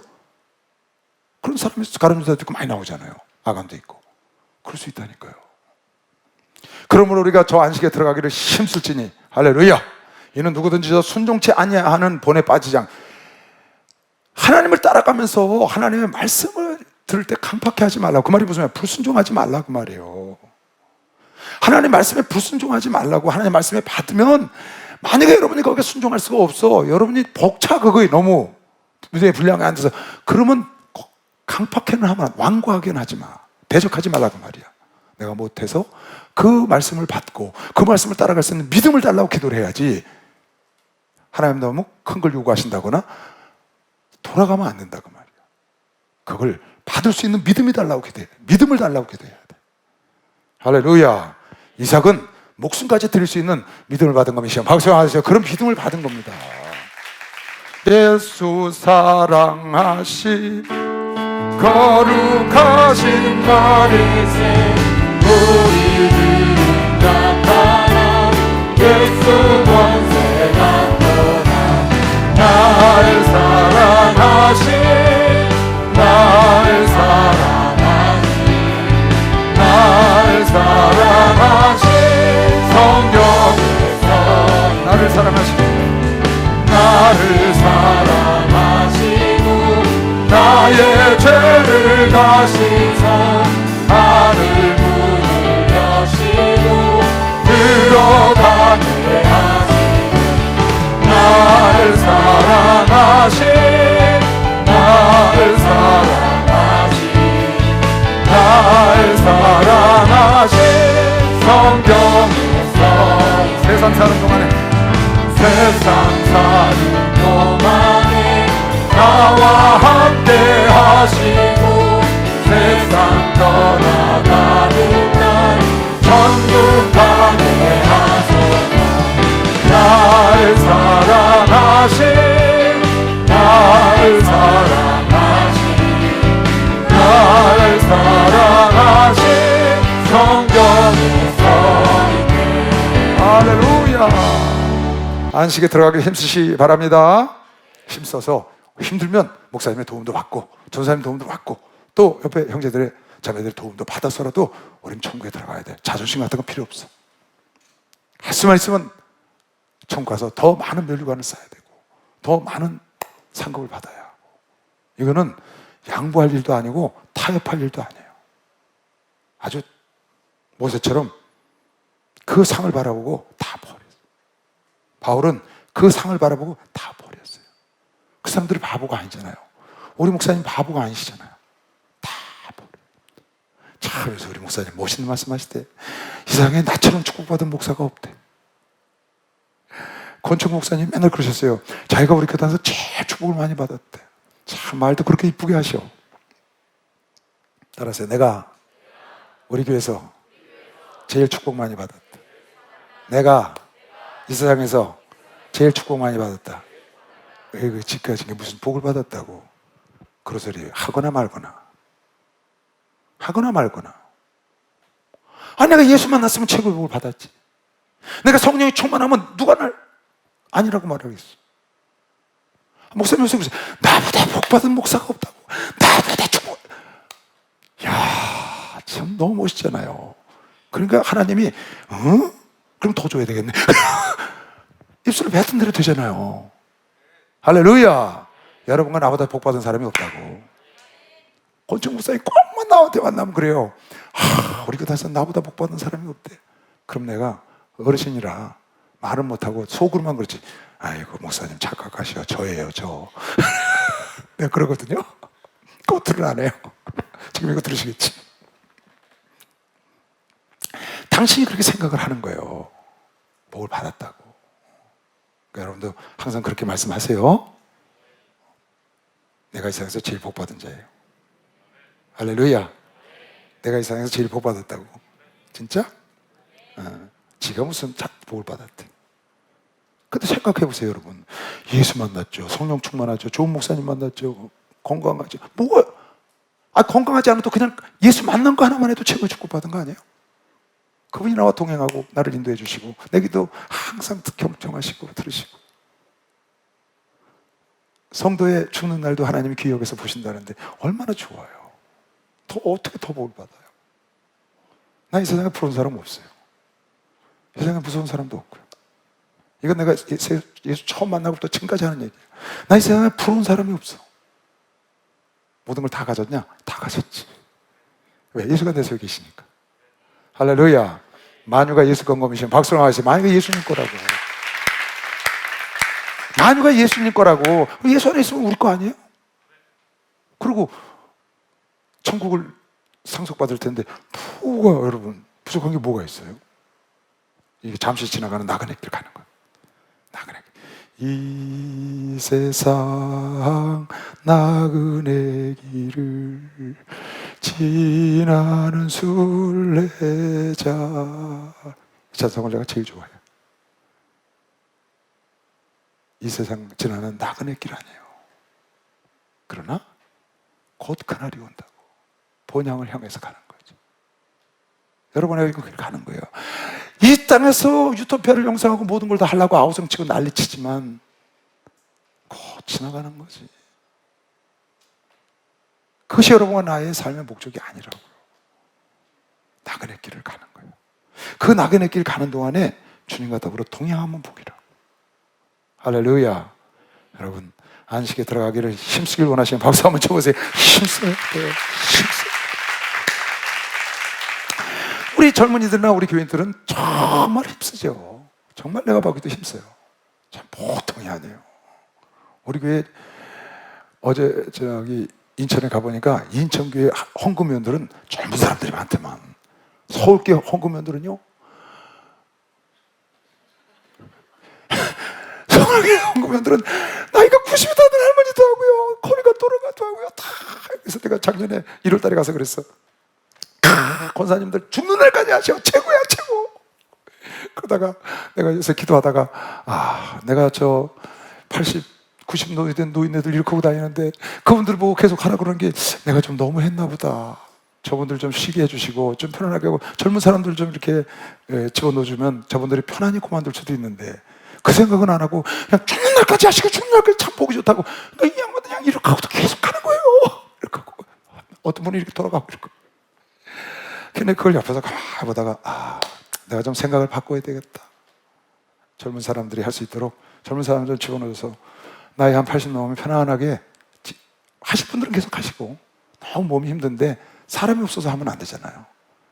그런 사람이 가르쳐다 듣고 많이 나오잖아요. 아간도 있고. 그럴 수 있다니까요. 그러므로 우리가 저 안식에 들어가기를 힘쓸지니 할렐루야. 이는 누구든지 저 순종치 아니하는 본에 빠지지 않. 하나님을 따라가면서 하나님의 말씀을 들을 때 강팍해 하지 말라고. 그 말이 무슨 말이에요? 불순종하지 말라고 그 말이에요. 하나님 말씀에 불순종하지 말라고. 하나님 말씀에 받으면 만약에 여러분이 거기에 순종할 수가 없어, 여러분이 벅차 그거에 너무 무대의 분량에 앉아서, 그러면 강팍해는 하면 완고하게는 하지 마. 대적하지 말라고 말이야. 내가 못해서 그 말씀을 받고 그 말씀을 따라갈 수 있는 믿음을 달라고 기도를 해야지, 하나님 너무 큰 걸 요구하신다거나 돌아가면 안 된다고 말이야. 그걸 받을 수 있는 믿음이 달라고 기도해. 믿음을 달라고 기도해야 돼. 할렐루야. 이삭은 목숨까지 드릴 수 있는 믿음을 받은 겁니다. 박수 하세요. 그런 믿음을 받은 겁니다. 예수 사랑하시 거룩하신 말이세 우리들은 나타나 예수 권세가 떠나 나를 사랑하시 나를 사랑하시 나를 사랑하시 성경에서 나를 사랑하시 나를 사랑하시고 나의 죄를 가시사 나를 문을 여시고 들어가게 하시고 나를 사랑하시 나를 사랑하시 나를 사랑하시 성경에서 세상 사는 동안에 세상 사는 동안에 나와 함께 하시고 세상 떠나가는 날 천국 가게 하소서 나를 사랑하시 나를 사랑하시 나를 사랑하시 성경에 써있네. 할렐루야. 안식에 들어가기 힘쓰시 바랍니다. 힘써서 힘들면 목사님의 도움도 받고 전사님 도움도 받고 또 옆에 형제들의 자매들의 도움도 받아서라도 우리는 천국에 들어가야 돼. 자존심 같은 건 필요 없어. 할 수만 있으면 천국 가서 더 많은 멸류관을 쌓아야 되고 더 많은 상급을 받아야 하고. 이거는 양보할 일도 아니고 타협할 일도 아니에요. 아주 모세처럼 그 상을 바라보고 다 버렸어요. 바울은 그 상을 바라보고 다 버렸어요. 그 사람들이 바보가 아니잖아요. 우리 목사님 바보가 아니시잖아요. 다 버려요. 참, 그래서 우리 목사님 멋있는 말씀 하실 때 이 세상에 나처럼 축복받은 목사가 없대. 권총 목사님 맨날 그러셨어요. 자기가 우리 교단에서 제일 축복을 많이 받았대. 참, 말도 그렇게 이쁘게 하셔. 따라서 내가 우리 교회에서 제일 축복 많이 받았다. 내가 이 세상에서 제일 축복 많이 받았다. 그 지켜진 게 무슨 복을 받았다고 그런 소리 하거나 말거나 내가 예수 만났으면 최고의 복을 받았지. 내가 성령이 충만하면 누가 날 아니라고 말하겠어. 목사님 요새 나보다 복 받은 목사가 없다고. 나보다 축복. 야, 참 너무 멋있잖아요. 그러니까 하나님이 그럼 더 줘야 되겠네. 입술을 뱉은 대로 되잖아요. 할렐루야. 여러분과 나보다 복 받은 사람이 없다고. 권총 목사님 꼭만 나한테 만나면 그래요. 우리 교단에서 나보다 복 받은 사람이 없대. 그럼 내가 어르신이라 말은 못하고 속으로만 그렇지. 아이고 목사님 착각하시오. 저예요 저. 내가 그러거든요. 겉으로는 안 해요. 지금 이거 들으시겠지. 당신이 그렇게 생각을 하는 거예요. 복을 받았다고. 그러니까 여러분도 항상 그렇게 말씀하세요. 내가 이 세상에서 제일 복 받은 자예요. 할렐루야. 내가 이 세상에서 제일 복 받았다고. 진짜? 지가 무슨 복을 받았대. 근데 생각해 보세요 여러분. 예수 만났죠. 성령 충만하죠. 좋은 목사님 만났죠. 건강하죠. 뭐가? 건강하지 않아도 그냥 예수 만난 거 하나만 해도 최고의 축복 받은 거 아니에요? 그분이 나와 동행하고 나를 인도해 주시고 내기도 항상 경청하시고 들으시고 성도의 죽는 날도 하나님이 귀히 여겨서 보신다는데 얼마나 좋아요. 어떻게 더 복을 받아요? 나 이 세상에 부러운 사람 없어요. 이 세상에 무서운 사람도 없고요. 이건 내가 예수 처음 만나고부터 지금까지 하는 얘기예요. 나 이 세상에 부러운 사람이 없어. 모든 걸 다 가졌냐? 다 가졌지. 왜? 예수가 내 속에 계시니까. 할렐루야. 만유가 예수 건검이시면 박수를 하시면 만유가 예수님 거라고. 만유가 예수님 거라고. 예수 안에 있으면 우리 거 아니에요? 그리고 천국을 상속받을 텐데 뭐가 여러분 부족한 게 뭐가 있어요? 이게 잠시 지나가는 나그네 길 가는 거예요. 나그네 길. 이 세상 나그네 길을 지나는 순례자. 이 찬송을 내가 제일 좋아해요. 이 세상 지나는 나그네 길 아니에요. 그러나 곧 그날이 온다고 본향을 향해서 가는 거죠. 여러분의 그 길 가는 거예요. 이 땅에서 유토피아를 형성하고 모든 걸 다 하려고 아우성치고 난리치지만 곧 지나가는 거지. 그것이 여러분과 나의 삶의 목적이 아니라고요. 나그네 길을 가는 거예요. 그 나그네 길 가는 동안에 주님과 더불어 동행하면 복이라고. 할렐루야. 여러분 안식에 들어가기를 힘쓰길 원하시면 박수 한번 쳐보세요. 힘써야 돼요. 힘써. 우리 젊은이들이나 우리 교인들은 정말 힘쓰죠. 정말 내가 보기도 힘써요. 참 보통이 아니에요. 우리 교회 어제 인천에 가보니까 인천교회 헌금위원들은 젊은 사람들이 많더만. 서울교회 헌금위원들은요, 서울교회 헌금위원들은 나이가 90이 다 된 할머니도 하고요, 허리가 돌아가도 하고요, 다. 그래서 내가 작년에 1월달에 가서 그랬어. 권사님들 죽는 날까지 하셔. 최고야, 최고. 그러다가 내가 요새 기도하다가 내가 저 80, 90 노인 된 노인네들 이렇게 하고 다니는데 그분들 보고 계속 하라 그러는 게 내가 좀 너무 했나 보다. 저분들 좀 쉬게 해주시고 좀 편안하게 하고 젊은 사람들 좀 이렇게 집어넣어주면 저분들이 편안히 그만둘 수도 있는데 그 생각은 안 하고 그냥 죽는 날까지 하시고 죽는 날까지 참 보기 좋다고 이 양반들 그냥 이렇게 하고도 계속 하는 거예요. 이렇게 하고 어떤 분이 이렇게 돌아가고 이렇게. 근데 그걸 옆에서 가만히 보다가 내가 좀 생각을 바꿔야 되겠다. 젊은 사람들이 할 수 있도록 젊은 사람들 집어넣어서 나이 한 80 넘으면 편안하게 하실 분들은 계속 하시고 너무 몸이 힘든데 사람이 없어서 하면 안 되잖아요.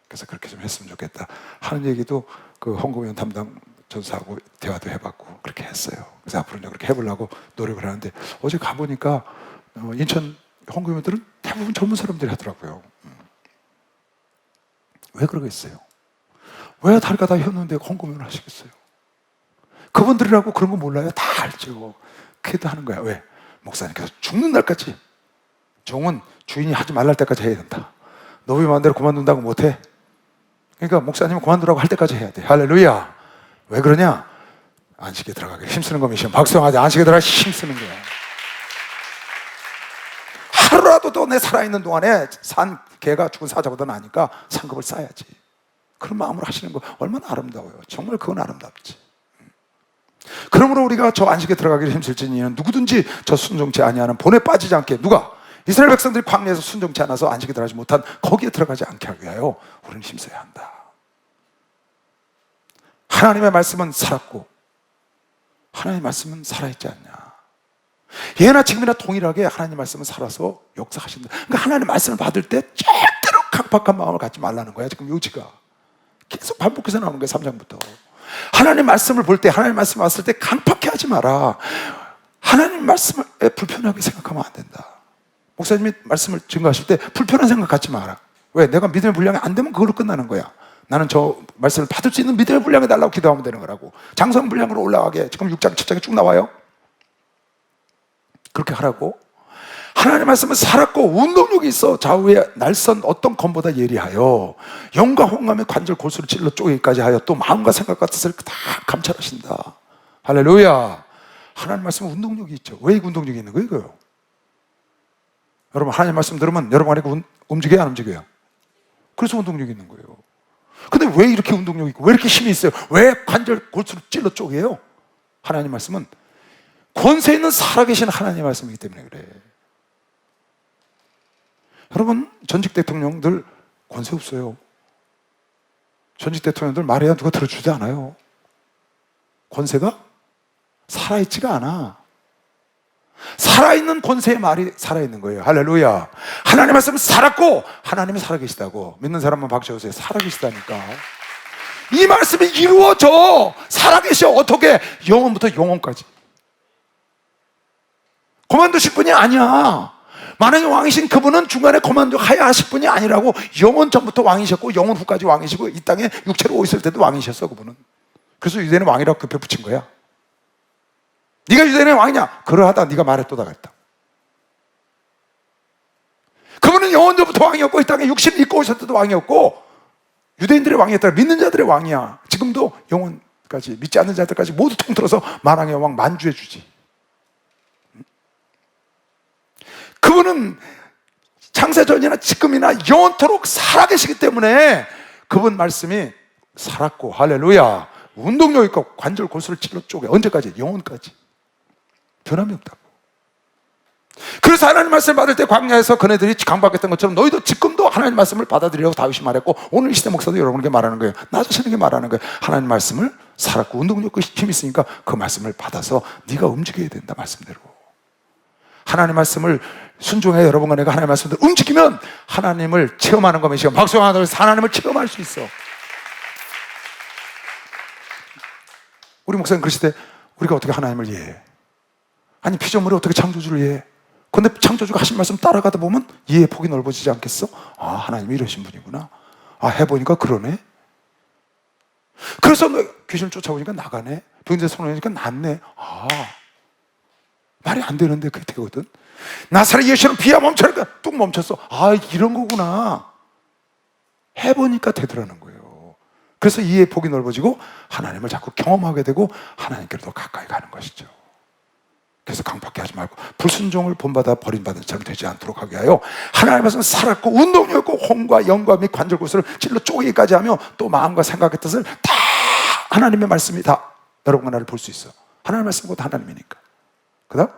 그래서 그렇게 좀 했으면 좋겠다 하는 얘기도 그 헌금위원 담당 전사하고 대화도 해봤고 그렇게 했어요. 그래서 앞으로는 그렇게 해보려고 노력을 하는데 어제 가보니까 인천 헌금위원들은 대부분 젊은 사람들이 하더라고요. 왜 그러겠어요? 왜 다리가 다 혔는데 헌금을 하시겠어요? 그분들이라고 그런 거 몰라요? 다 알죠. 그래도 하는 거야. 왜? 목사님께서 죽는 날까지. 종은 주인이 하지 말랄 때까지 해야 된다. 너희 마음대로 그만둔다고 못해. 그러니까 목사님은 그만두라고 할 때까지 해야 돼. 할렐루야. 왜 그러냐? 안식에 들어가기 힘쓰는 거면 박수하지. 안식에 들어가기 힘쓰는 거야. 하루라도 더 내 살아있는 동안에 산 개가 죽은 사자보다 나니까 상급을 쌓아야지. 그런 마음으로 하시는 거 얼마나 아름다워요. 정말 그건 아름답지. 그러므로 우리가 저 안식에 들어가기를 힘쓸지니는 누구든지 저 순종치 아니하는 본에 빠지지 않게. 누가? 이스라엘 백성들이 광야에서 순종치 않아서 안식에 들어가지 못한 거기에 들어가지 않게 하기 위하여 우리는 힘써야 한다. 하나님의 말씀은 살았고 하나님의 말씀은 살아있지 않냐. 예나 지금이나 동일하게 하나님 말씀은 살아서 역사하신다. 그러니까 하나님 말씀을 받을 때 절대로 강박한 마음을 갖지 말라는 거야. 지금 요지가 계속 반복해서 나오는 거야. 3장부터 하나님 말씀을 볼 때, 하나님 말씀을 봤을 때 강팍해하지 마라. 하나님 말씀을 불편하게 생각하면 안 된다. 목사님이 말씀을 증거하실 때 불편한 생각 갖지 마라. 왜? 내가 믿음의 분량이 안 되면 그걸로 끝나는 거야. 나는 저 말씀을 받을 수 있는 믿음의 분량이 달라고 기도하면 되는 거라고. 장성 분량으로 올라가게. 지금 6장, 7장에 쭉 나와요. 그렇게 하라고. 하나님 말씀은 살았고 운동력이 있어. 좌우에 날선 어떤 검보다 예리하여 영과 홍감의 관절 골수를 찔러 쪼개기까지 하여 또 마음과 생각과 뜻을 다 감찰하신다. 할렐루야. 하나님 말씀은 운동력이 있죠. 왜 이 운동력이 있는 거예요? 이거요. 여러분 하나님 말씀 들으면 여러분 안에 움직여요, 안 움직여요? 그래서 운동력이 있는 거예요. 근데 왜 이렇게 운동력이 있고 왜 이렇게 힘이 있어요? 왜 관절 골수를 찔러 쪼개요? 하나님 말씀은 권세 있는 살아계신 하나님 말씀이기 때문에 그래. 여러분, 전직 대통령들 권세 없어요. 전직 대통령들 말해야 누가 들어주지 않아요. 권세가 살아있지가 않아. 살아있는 권세의 말이 살아있는 거예요. 할렐루야. 하나님의 말씀은 살았고 하나님이 살아계시다고. 믿는 사람만 박수 쳐주세요. 살아계시다니까. 이 말씀이 이루어져. 살아계셔. 어떻게? 영원부터 영원까지. 그만두실 분이 아니야. 만왕의 왕이신 그분은 중간에 그만두어야 하실 분이 아니라고. 영원 전부터 왕이셨고 영원 후까지 왕이시고 이 땅에 육체로 있을 때도 왕이셨어. 그분은. 그래서 유대인의 왕이라고 급해 붙인 거야. 네가 유대인의 왕이냐? 그러하다 네가 말했도다 그랬다. 그분은 영원 전부터 왕이었고 이 땅에 육신을 입고 오실 때도 왕이었고 유대인들의 왕이었다. 믿는 자들의 왕이야. 지금도 영원까지 믿지 않는 자들까지 모두 통틀어서 만왕의 왕 만주해 주지. 그분은 창세전이나 지금이나 영원토록 살아계시기 때문에 그분 말씀이 살았고 할렐루야. 운동력 있고 관절 골수를 찔러 쪼개. 언제까지? 영원까지. 변함이 없다고. 그래서 하나님 말씀을 받을 때 광야에서 그네들이 강박했던 것처럼 너희도 지금도 하나님 말씀을 받아들이라고 다윗이 말했고 오늘 이 시대 목사도 여러분에게 말하는 거예요. 나 자신에게 말하는 거예요. 하나님 말씀을 살았고 운동력과 힘이 있으니까 그 말씀을 받아서 네가 움직여야 된다. 말씀대로. 하나님 말씀을 순종해. 여러분과 내가 하나님 말씀대로 움직이면 하나님을 체험하는 거면 지금 박수 하나 들어서 하나님을 체험할 수 있어. 우리 목사님 그러실 때 우리가 어떻게 하나님을 이해해? 아니 피조물이 어떻게 창조주를 이해해? 근데 창조주가 하신 말씀 따라가다 보면 이해의 폭이 넓어지지 않겠어? 아, 하나님이 이러신 분이구나. 아, 해보니까 그러네. 그래서 귀신을 쫓아오니까 나가네. 병자에 손을 내니까 낫네. 아, 말이 안 되는데 그게 되거든. 나사렛 예수는 비야 멈춰니까 뚝 멈췄어. 아, 이런 거구나. 해보니까 되더라는 거예요. 그래서 이해의 폭이 넓어지고 하나님을 자꾸 경험하게 되고 하나님께로 더 가까이 가는 것이죠. 그래서 강박해 하지 말고 불순종을 본받아 버림받은 자처럼 되지 않도록 하게 하여 하나님의 말씀은 살았고 운동력있고 혼과 영과 및 관절구슬을 찔러 쪼개기까지 하며 또 마음과 생각의 뜻을 다 하나님의 말씀이 다 여러분과 나를 볼 수 있어. 하나님의 말씀은 곧 하나님이니까. 그 다음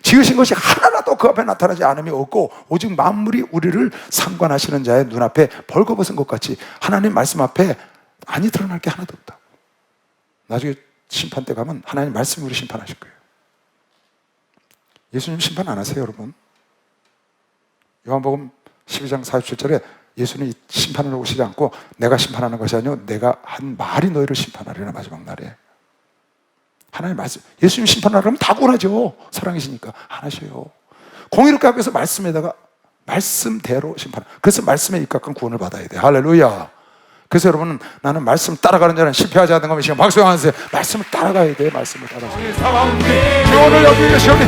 지으신 것이 하나라도 그 앞에 나타나지 않음이 없고 오직 만물이 우리를 상관하시는 자의 눈앞에 벌거벗은 것 같이 하나님 말씀 앞에 안이 드러날 게 하나도 없다. 나중에 심판 때 가면 하나님 말씀이 우리 심판하실 거예요. 예수님 심판 안 하세요, 여러분. 요한복음 12장 47절에 예수님이 심판을 오시지 않고 내가 심판하는 것이 아니요 내가 한 말이 너희를 심판하리라. 마지막 날에 하나님 말씀, 예수님 심판하려면 다 구원하죠. 사랑이시니까 안 하셔요. 공의롭게 하기 위해서 말씀에다가 말씀대로 심판. 그래서 말씀에 입각한 구원을 받아야 돼. 할렐루야. 그래서 여러분은 나는 말씀 따라가는 자는 실패하지 않는 거면 지금 박수 하세요. 말씀을 따라가야 돼. 말씀을 따라가야 돼. 주원을 여기 계시오니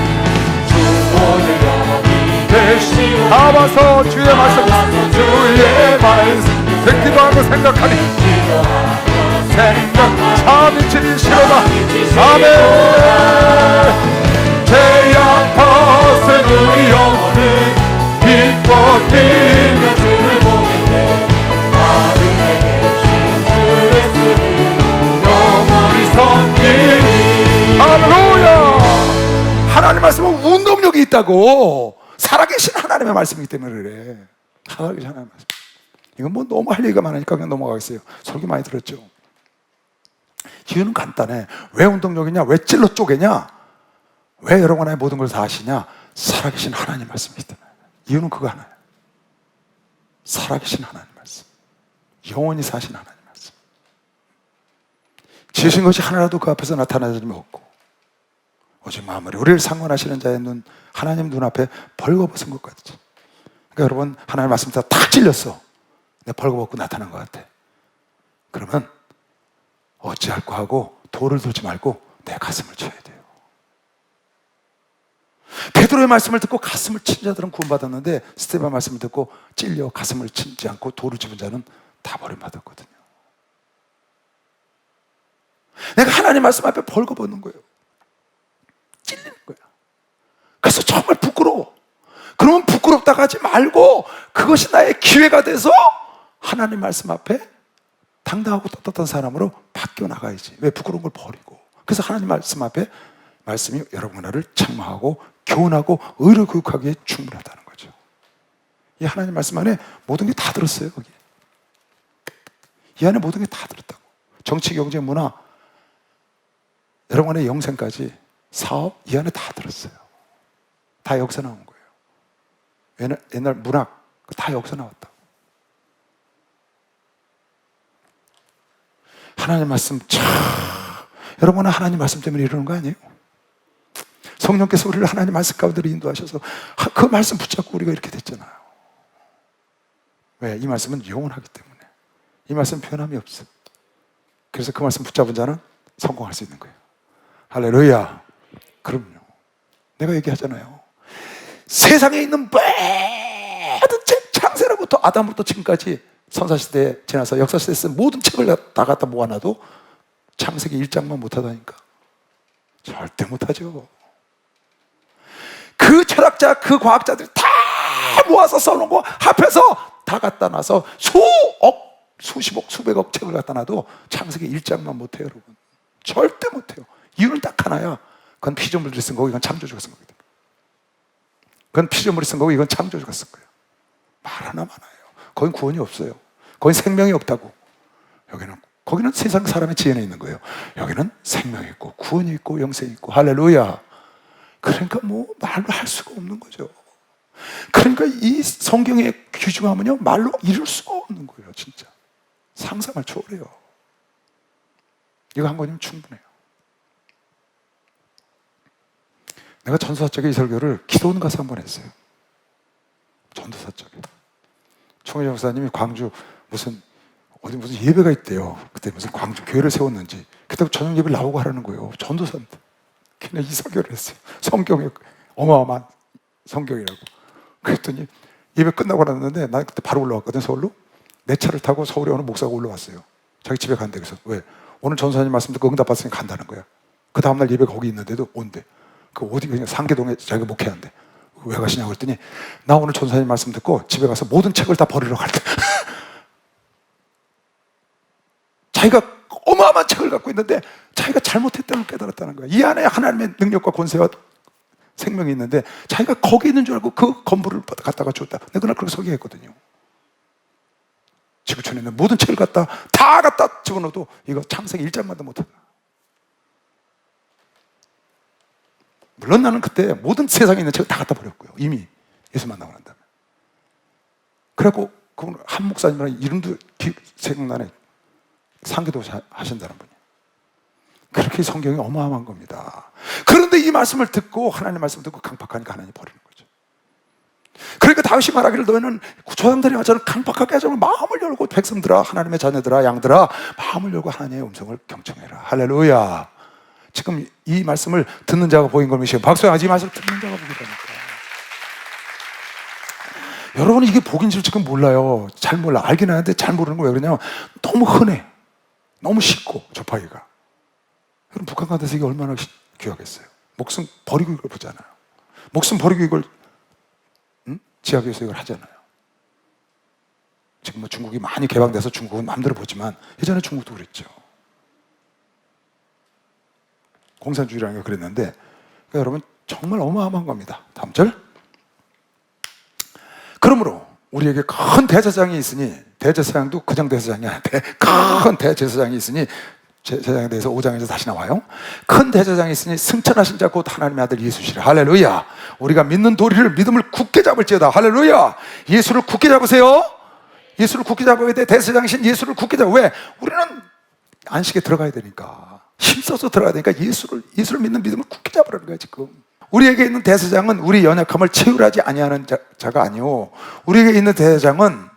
나와서 주의 말씀 듣기도 하고 생각하니 생각 참이 진실하다. 아멘. 죄악 벗은 우리 영혼을 기뻐 뛰며 주를 보겠네. 할렐루야. 하나님 말씀은 운동력이 있다고. 살아계신 하나님의 말씀이기 때문에 그래. 살아계신 하나님의 말씀. 이건 뭐 너무 할 얘기가 많으니까 그냥 넘어가겠어요. 설교 많이 들었죠. 이유는 간단해. 왜 운동력이냐? 왜 찔러 쪼개냐? 왜 여러분의 모든 걸 다 하시냐? 살아계신 하나님 말씀이기 때문에. 이유는 그거 하나야. 살아계신 하나님 말씀. 영원히 사신 하나님 말씀. 지으신 것이 하나라도 그 앞에서 나타나지 없고 오직 마음으로 우리를 상관하시는 자의 눈, 하나님 눈앞에 벌거벗은 것 같지. 그러니까 여러분 하나님 말씀 다 찔렸어. 내가 벌거벗고 나타난 것 같아. 그러면 어찌할까 하고 돌을 두지 말고 내 가슴을 쳐야 돼요. 베드로의 말씀을 듣고 가슴을 친 자들은 구원받았는데 스데반 말씀을 듣고 찔려 가슴을 치지 않고 돌을 집은 자는 다 버림받았거든요. 내가 하나님 말씀 앞에 벌거벗는 거예요. 찔리는 거야. 그래서 정말 부끄러워. 그러면 부끄럽다고 하지 말고 그것이 나의 기회가 돼서 하나님 말씀 앞에 당당하고 떳떳한 사람으로 바뀌어 나가야지. 왜? 부끄러운 걸 버리고. 그래서 하나님 말씀 앞에 말씀이 여러분 나를 책망하고 교훈하고 의로 교육하기에 충분하다는 거죠. 이 하나님 말씀 안에 모든 게 다 들었어요. 거기 이 안에 모든 게 다 들었다고. 정치, 경제, 문화, 여러분의 영생까지, 사업, 이 안에 다 들었어요. 다 여기서 나온 거예요. 옛날 문학 다 여기서 나왔다고. 하나님 말씀 여러분은 하나님 말씀 때문에 이러는 거 아니에요? 성령께서 우리를 하나님 말씀 가운데로 인도하셔서 그 말씀 붙잡고 우리가 이렇게 됐잖아요. 왜? 이 말씀은 영원하기 때문에. 이 말씀은 변함이 없어. 그래서 그 말씀 붙잡은 자는 성공할 수 있는 거예요. 할렐루야. 그럼요. 내가 얘기하잖아요. 세상에 있는 모든 책, 창세로부터 아담부터 지금까지 선사시대에 지나서 역사시대에 쓴 모든 책을 다 갖다 모아놔도 창세기 1장만 못하다니까. 절대 못하죠. 그 철학자, 그 과학자들이 다 모아서 써놓은 거 합해서 다 갖다 놔서 수억, 수십억, 수백억 책을 갖다 놔도 창세기 1장만 못해요, 여러분. 절대 못해요. 이유는 딱 하나야. 그건 피조물들이 쓴 거고 이건 창조주가 쓴 거거든. 그건 피조물이 쓴 거고 이건 창조주가 쓴 거예요. 말 하나 많아요. 거긴 구원이 없어요. 거긴 생명이 없다고. 거기는 세상 사람의 지혜는 있는 거예요. 여기는 생명이 있고 구원이 있고 영생이 있고. 할렐루야. 그러니까 뭐 말로 할 수가 없는 거죠. 그러니까 이 성경의 귀중함은요 말로 이룰 수가 없는 거예요. 진짜 상상을 초월해요. 이거 한 번이면 충분해요. 내가 전도사 쪽에 이 설교를 기도원 가서 한 번 했어요. 전도사 쪽에 총회 목사님이 광주 무슨 예배가 있대요. 그때 무슨 광주 교회를 세웠는지 그때 저녁 예배를 나오고 하라는 거예요. 전도사인데 그냥 이 설교를 했어요. 성경에 어마어마한 성경이라고. 그랬더니 예배 끝나고 났는데 난 그때 바로 올라왔거든. 서울로. 내 차를 타고 서울에 오는 목사가 올라왔어요. 자기 집에 간대. 그래서 왜? 오늘 전사님 말씀 듣고 응답 받으니까 간다는 거야. 그 다음날 예배 거기 있는데도 온대. 그 어디 그냥 상계동에 자기가 목회한대. 왜 가시냐고 그랬더니 나 오늘 전사님 말씀 듣고 집에 가서 모든 책을 다 버리러 갈대. 자기가 어마어마한 책을 갖고 있는데 자기가 잘못했다는 걸 깨달았다는 거야. 이 안에 하나님의 능력과 권세와 생명이 있는데 자기가 거기 있는 줄 알고 그 건물을 갖다가 줬다. 내가 그날 그렇게 소개했거든요. 지구촌에 있는 모든 책을 다 갖다 집어넣어도 이거 창세기 1장만도 못한다. 물론 나는 그때 모든 세상에 있는 책을 다 갖다 버렸고요. 이미 예수 만나고 난 다음에. 그래갖고 그분 한 목사님이랑 이름도 생각나네. 상기도 하신다는 분이. 그렇게 성경이 어마어마한 겁니다. 그런데 이 말씀을 듣고 하나님 말씀을 듣고 강팍하니까 하나님 버리는 거죠. 그러니까 다윗이 말하기를 너희는 조상들이 저는 강팍하게 하자고 마음을 열고 백성들아 하나님의 자녀들아 양들아 마음을 열고 하나님의 음성을 경청해라. 할렐루야. 지금 이 말씀을 듣는 자가 보인 걸 미시고 박수하지. 이 말씀을 듣는 자가 보이다니까. 여러분은 이게 복인 줄 지금 몰라요. 잘 몰라. 알긴 하는데 잘 모르는 거예요. 왜 그러냐면 너무 흔해. 너무 쉽고 접하기가. 여러분 북한 가서 이게 얼마나 귀하겠어요. 목숨 버리고 이걸 보잖아요. 목숨 버리고 이걸 지하교에서 이걸 하잖아요. 지금 뭐 중국이 많이 개방돼서 중국은 마음대로 보지만 예전에 중국도 그랬죠. 공산주의라는 게 그랬는데 그러니까 여러분 정말 어마어마한 겁니다. 다음 절. 그러므로 우리에게 큰 대제사장이 있으니 대제사장도 그냥 대제사장이 아닌데 큰 대제사장이 있으니 제사장에 대해서 5장에서 다시 나와요. 큰 대제사장이 있으니 승천하신 자 곧 하나님의 아들 예수시라. 할렐루야. 우리가 믿는 도리를 믿음을 굳게 잡을지어다. 할렐루야. 예수를 굳게 잡으세요. 예수를 굳게 잡아야 돼. 대제사장이신 예수를 굳게 잡아. 왜? 우리는 안식에 들어가야 되니까. 힘써서 들어가야 되니까 예수를 믿는 믿음을 굳게 잡으라는 거야 지금. 우리에게 있는 대제사장은 우리 연약함을 채울하지 아니하는 자가 아니오. 우리에게 있는 대제사장은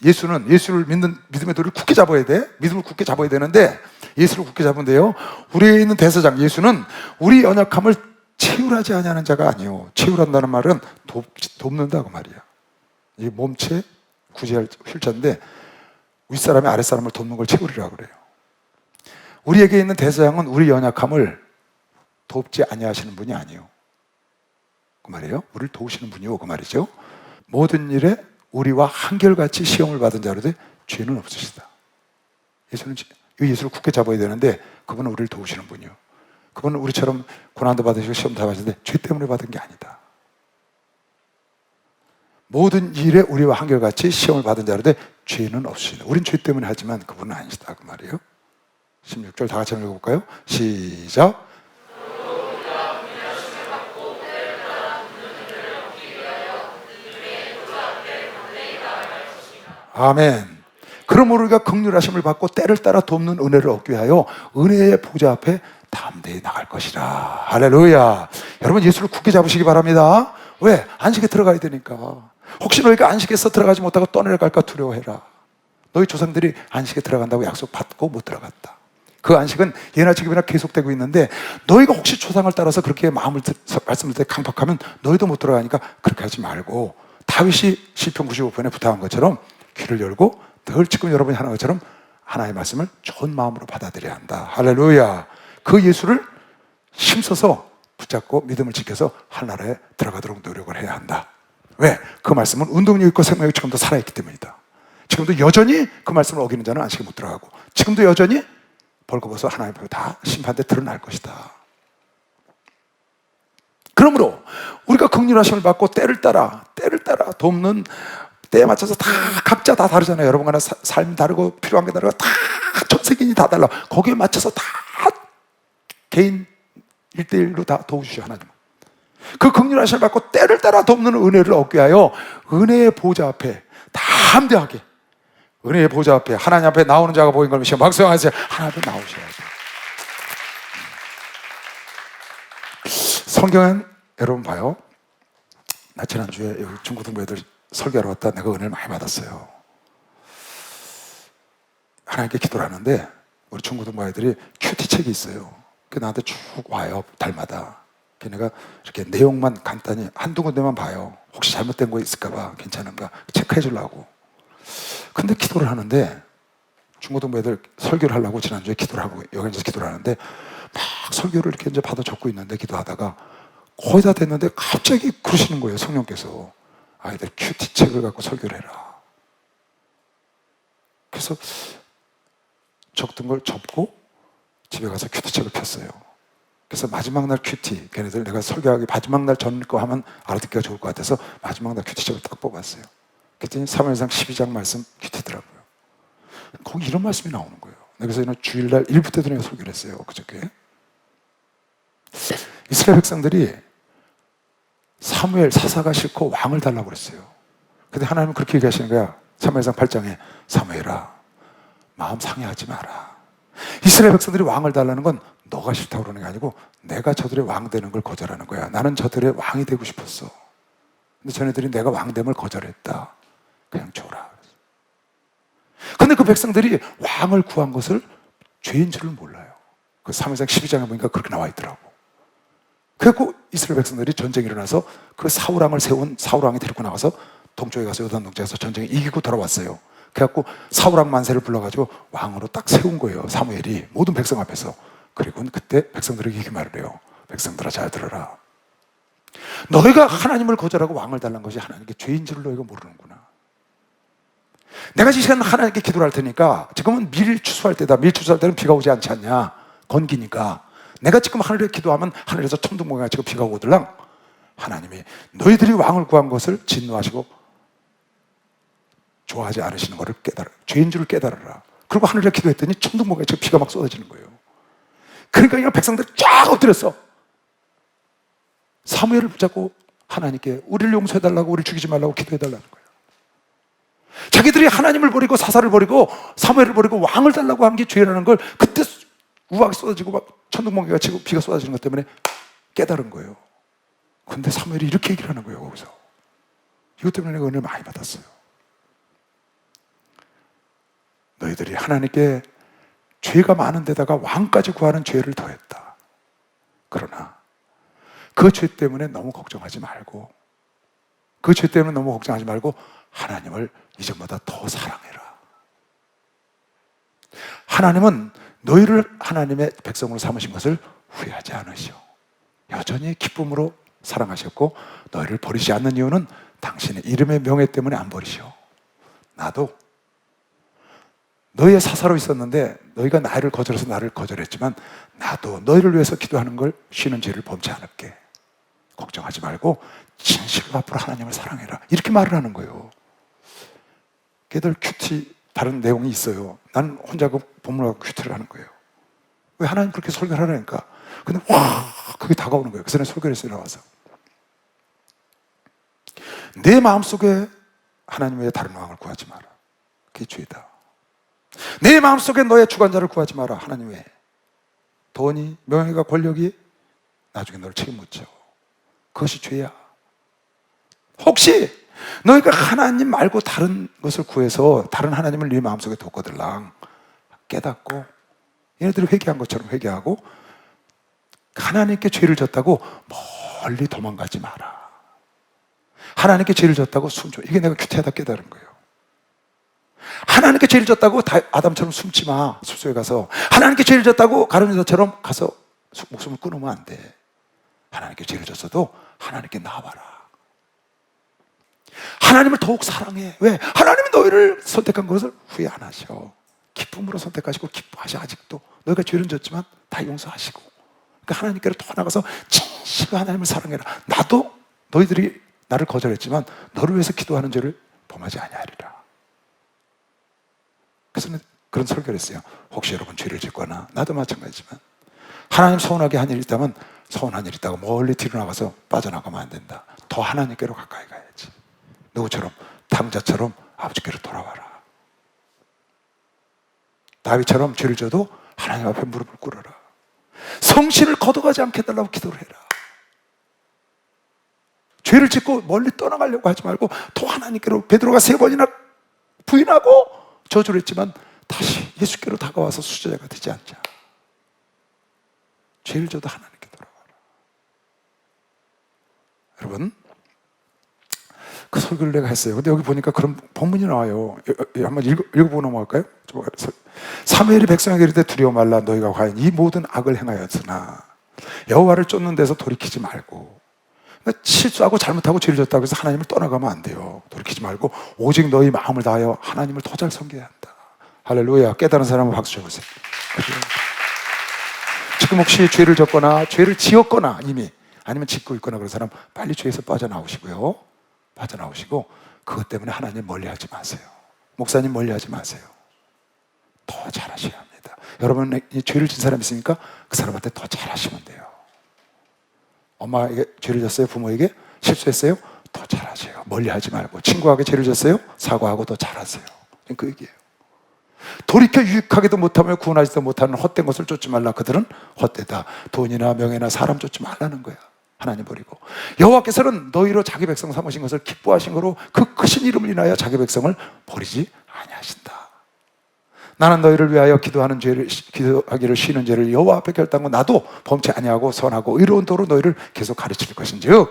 예수를 믿는 믿음의 도리를 굳게 잡아야 돼. 믿음을 굳게 잡아야 되는데 예수를 굳게 잡은데요. 우리에게 있는 대제사장 예수는 우리 연약함을 채울하지 아니하는 자가 아니오. 채울한다는 말은 돕는다고 말이야. 이 몸체 구제할 휠자인데 윗사람이 아랫사람을 돕는 걸 채우리라고 그래요. 우리에게 있는 대제사장은 우리 연약함을 돕지 아니하시는 분이 아니에요. 그 말이에요. 우리를 도우시는 분이요. 그 말이죠. 모든 일에 우리와 한결같이 시험을 받은 자로되 죄는 없으시다. 예수를 굳게 잡아야 되는데 그분은 우리를 도우시는 분이요. 그분은 우리처럼 고난도 받으시고 시험도 받으시는데 죄 때문에 받은 게 아니다. 모든 일에 우리와 한결같이 시험을 받은 자로되 죄는 없으시다. 우린 죄 때문에 하지만 그분은 아니시다 그 말이에요. 16절 다 같이 한번 읽어볼까요? 시작. 아멘. 그러므로 우리가 긍휼하심을 받고 때를 따라 돕는 은혜를 얻기 위하여 은혜의 보좌 앞에 담대히 나갈 것이라. 할렐루야. 여러분 예수를 굳게 잡으시기 바랍니다. 왜? 안식에 들어가야 되니까. 혹시 너희가 안식에서 들어가지 못하고 떠내려갈까 두려워해라. 너희 조상들이 안식에 들어간다고 약속받고 못 들어갔다. 그 안식은 예나 지금이나 계속되고 있는데 너희가 혹시 조상을 따라서 그렇게 말씀을 때 강박하면 너희도 못 들어가니까 그렇게 하지 말고, 다윗이 시편 95편에 부탁한 것처럼 귀를 열고 늘 지금 여러분이 하는 것처럼 하나님의 말씀을 좋은 마음으로 받아들여야 한다. 할렐루야. 그 예수를 힘써서 붙잡고 믿음을 지켜서 하늘나라에 들어가도록 노력을 해야 한다. 왜? 그 말씀은 운동력 있고 생명력이 지금도 살아있기 때문이다. 지금도 여전히 그 말씀을 어기는 자는 안식에 못 들어가고, 지금도 여전히 벌거벗어 하나님 앞에 다 심판대 드러날 것이다. 그러므로 우리가 긍휼하심을 받고 때를 따라 돕는, 때에 맞춰서 다 각자 다 다르잖아요. 여러분과는 삶이 다르고 필요한 게 다르고 다 전 세계인이 다 달라. 거기에 맞춰서 다 개인 1대1로 다 도우시죠 하나님. 그 긍휼하심을 받고 때를 따라 돕는 은혜를 얻게 하여 은혜의 보좌 앞에 담대하게, 은혜의 보좌 앞에 하나님 앞에 나오는 자가 보인 걸 믿으시고 박수하세요. 하나님 앞에 나오셔야죠. 성경은 여러분 봐요. 나 지난주에 여기 중고등부 애들 설교하러 왔다 내가 은혜를 많이 받았어요. 하나님께 기도를 하는데 우리 중고등부 아이들이 큐티 책이 있어요. 그 나한테 쭉 와요 달마다. 걔네가 이렇게 내용만 간단히 한두 군데만 봐요. 혹시 잘못된 거 있을까봐 괜찮은가 체크해 주려고. 근데 기도를 하는데 중고등부 애들 설교를 하려고 지난주에 기도를 하고 여기 앉아서 기도를 하는데 막 설교를 이렇게 이제 받아 적고 있는데 기도하다가 거의 다 됐는데 갑자기 그러시는 거예요. 성령께서 아이들 큐티 책을 갖고 설교를 해라. 그래서 적던 걸 접고 집에 가서 큐티 책을 폈어요. 그래서 마지막 날 큐티, 걔네들 내가 설교하기 마지막 날 전 거 하면 알아듣기가 좋을 것 같아서 마지막 날 큐티 책을 딱 뽑았어요. 그랬더니 사무엘상 12장 말씀 큐티더라고요. 거기 이런 말씀이 나오는 거예요. 그래서 이는 주일날 1부 때도 내가 설교를 했어요. 그저께 이스라엘 백성들이 사무엘 사사가 싫고 왕을 달라고 그랬어요. 근데 하나님은 그렇게 얘기하시는 거야. 사무엘상 8장에 사무엘아 마음 상해하지 마라. 이스라엘 백성들이 왕을 달라는 건 너가 싫다고 그러는 게 아니고 내가 저들의 왕 되는 걸 거절하는 거야. 나는 저들의 왕이 되고 싶었어. 근데 저네들이 내가 왕됨을 거절했다. 그냥 줘라. 근데 그 백성들이 왕을 구한 것을 죄인 줄을 몰라요. 그 사무엘상 12장에 보니까 그렇게 나와 있더라고. 그래서 이스라엘 백성들이 전쟁이 일어나서 그 사울왕을 세운 사울왕이 데리고 나가서 동쪽에 가서 요단 동쪽에서 전쟁에 이기고 돌아왔어요. 그래갖고 사울왕 만세를 불러가지고 왕으로 딱 세운 거예요. 사무엘이 모든 백성 앞에서. 그리고 그때 백성들에게 이렇게 말을 해요. 백성들아 잘 들어라. 너희가 하나님을 거절하고 왕을 달라는 것이 하나님께 죄인 줄을 너희가 모르는구나. 내가 이 시간 하나님께 기도를 할 테니까 지금은 밀 추수할 때다. 밀 추수할 때는 비가 오지 않지 않냐. 건기니까. 내가 지금 하늘에 기도하면 하늘에서 천둥번개가 지금 비가 오들랑 하나님이 너희들이 왕을 구한 것을 진노하시고 좋아하지 않으시는 것을 깨달아. 죄인 줄을 깨달아라. 그리고 하늘에 기도했더니 천둥번개가 지금 비가 막 쏟아지는 거예요. 그러니까 그냥 백성들이 쫙 엎드렸어. 사무엘을 붙잡고 하나님께 우리를 용서해달라고, 우리를 죽이지 말라고 기도해달라는 거예요. 자기들이 하나님을 버리고 사사를 버리고 사무엘을 버리고 왕을 달라고 한 게 죄라는 걸 그때 우박이 쏟아지고 막 천둥번개가 치고 비가 쏟아지는 것 때문에 깨달은 거예요. 근데 사무엘이 이렇게 얘기를 하는 거예요. 거기서 이것 때문에 내가 은혜를 많이 받았어요. 너희들이 하나님께 죄가 많은 데다가 왕까지 구하는 죄를 더했다. 그러나 그 죄 때문에 너무 걱정하지 말고, 그 죄 때문에 너무 걱정하지 말고 하나님을 이전보다 더 사랑해라. 하나님은 너희를 하나님의 백성으로 삼으신 것을 후회하지 않으시오. 여전히 기쁨으로 사랑하셨고 너희를 버리지 않는 이유는 당신의 이름의 명예 때문에 안 버리시오. 나도 너희의 사사로 있었는데 너희가 나를 거절해서 나를 거절했지만 나도 너희를 위해서 기도하는 걸 쉬는 죄를 범치 않을게. 걱정하지 말고 진실로 앞으로 하나님을 사랑해라. 이렇게 말을 하는 거예요. 걔들 큐티 다른 내용이 있어요. 나는 혼자 그 본문을 갖고 큐티를 하는 거예요. 왜 하나님 그렇게 설교를 하라니까. 근데 와 그게 다가오는 거예요. 그래서 내가 설교를 했어요. 나와서 내 마음속에 하나님 외에 다른 왕을 구하지 마라. 그게 죄다. 내 마음속에 너의 주관자를 구하지 마라. 하나님 외에 돈이, 명예가, 권력이 나중에 너를 책임 못 져. 그것이 죄야. 혹시 너희가 하나님 말고 다른 것을 구해서 다른 하나님을 네 마음속에 뒀거들랑 깨닫고 얘네들이 회개한 것처럼 회개하고 하나님께 죄를 졌다고 멀리 도망가지 마라. 하나님께 죄를 졌다고 숨져. 이게 내가 큐티하다 깨달은 거예요. 하나님께 죄를 졌다고 아담처럼 숨지 마. 숲속에 가서 하나님께 죄를 졌다고 가룟유다처럼 가서 목숨을 끊으면 안 돼. 하나님께 죄를 졌어도 하나님께 나와라. 하나님을 더욱 사랑해. 왜? 하나님이 너희를 선택한 것을 후회 안 하셔. 기쁨으로 선택하시고 기뻐하셔. 아직도 너희가 죄를 졌지만 다 용서하시고. 그러니까 하나님께로 더 나가서 진실로 하나님을 사랑해라. 나도 너희들이 나를 거절했지만 너를 위해서 기도하는 죄를 범하지 아니하리라. 그래서 그런 설교를 했어요. 혹시 여러분 죄를 짓거나 나도 마찬가지지만 하나님 서운하게 한 일이 있다면 서운한 일이 있다고 멀리 뒤로 나가서 빠져나가면 안 된다. 더 하나님께로 가까이 가야지. 누구처럼? 당자처럼 아버지께로 돌아와라. 다윗처럼 죄를 져도 하나님 앞에 무릎을 꿇어라. 성신을 거둬가지 않게 해달라고 기도를 해라. 죄를 짓고 멀리 떠나가려고 하지 말고 더 하나님께로. 베드로가 3번이나 부인하고 저주를 했지만 다시 예수께로 다가와서 수제자가 되지 않자. 죄를 져도 하나님께 돌아와라. 여러분 그 설교를 내가 했어요. 근데 여기 보니까 그런 본문이 나와요. 한번 읽어보고 넘어갈까요? 사무엘이 백성에게 이르되 두려워 말라. 너희가 과연 이 모든 악을 행하였으나 여호와를 쫓는 데서 돌이키지 말고. 그러니까 실수하고 잘못하고 죄를 졌다고 해서 하나님을 떠나가면 안 돼요. 돌이키지 말고 오직 너희 마음을 다하여 하나님을 더 잘 섬겨야 한다. 할렐루야. 깨달은 사람은 박수 쳐보세요. 지금 혹시 죄를 졌거나 죄를 지었거나 이미 아니면 짓고 있거나 그런 사람 빨리 죄에서 빠져나오시고요. 빠져나오시고 그것 때문에 하나님 멀리하지 마세요. 목사님 멀리하지 마세요. 더 잘하셔야 합니다. 여러분 죄를 진 사람 있으니까 그 사람한테 더 잘하시면 돼요. 엄마에게 죄를 졌어요? 부모에게 실수했어요? 더 잘하세요. 멀리하지 말고. 친구에게 죄를 졌어요? 사과하고 더 잘하세요. 그 얘기예요. 돌이켜 유익하게도 못하며 구원하지도 못하는 헛된 것을 쫓지 말라. 그들은 헛되다. 돈이나 명예나 사람 쫓지 말라는 거야. 하나님 버리고. 여호와께서는 너희로 자기 백성 삼으신 것을 기뻐하신 거로 그 크신 이름을 인하여 자기 백성을 버리지 아니하신다. 나는 너희를 위하여 기도하기를 쉬는 죄를 여호와 앞에 결단하고 나도 범치 아니하고 선하고 의로운 도로 너희를 계속 가르칠 것인즉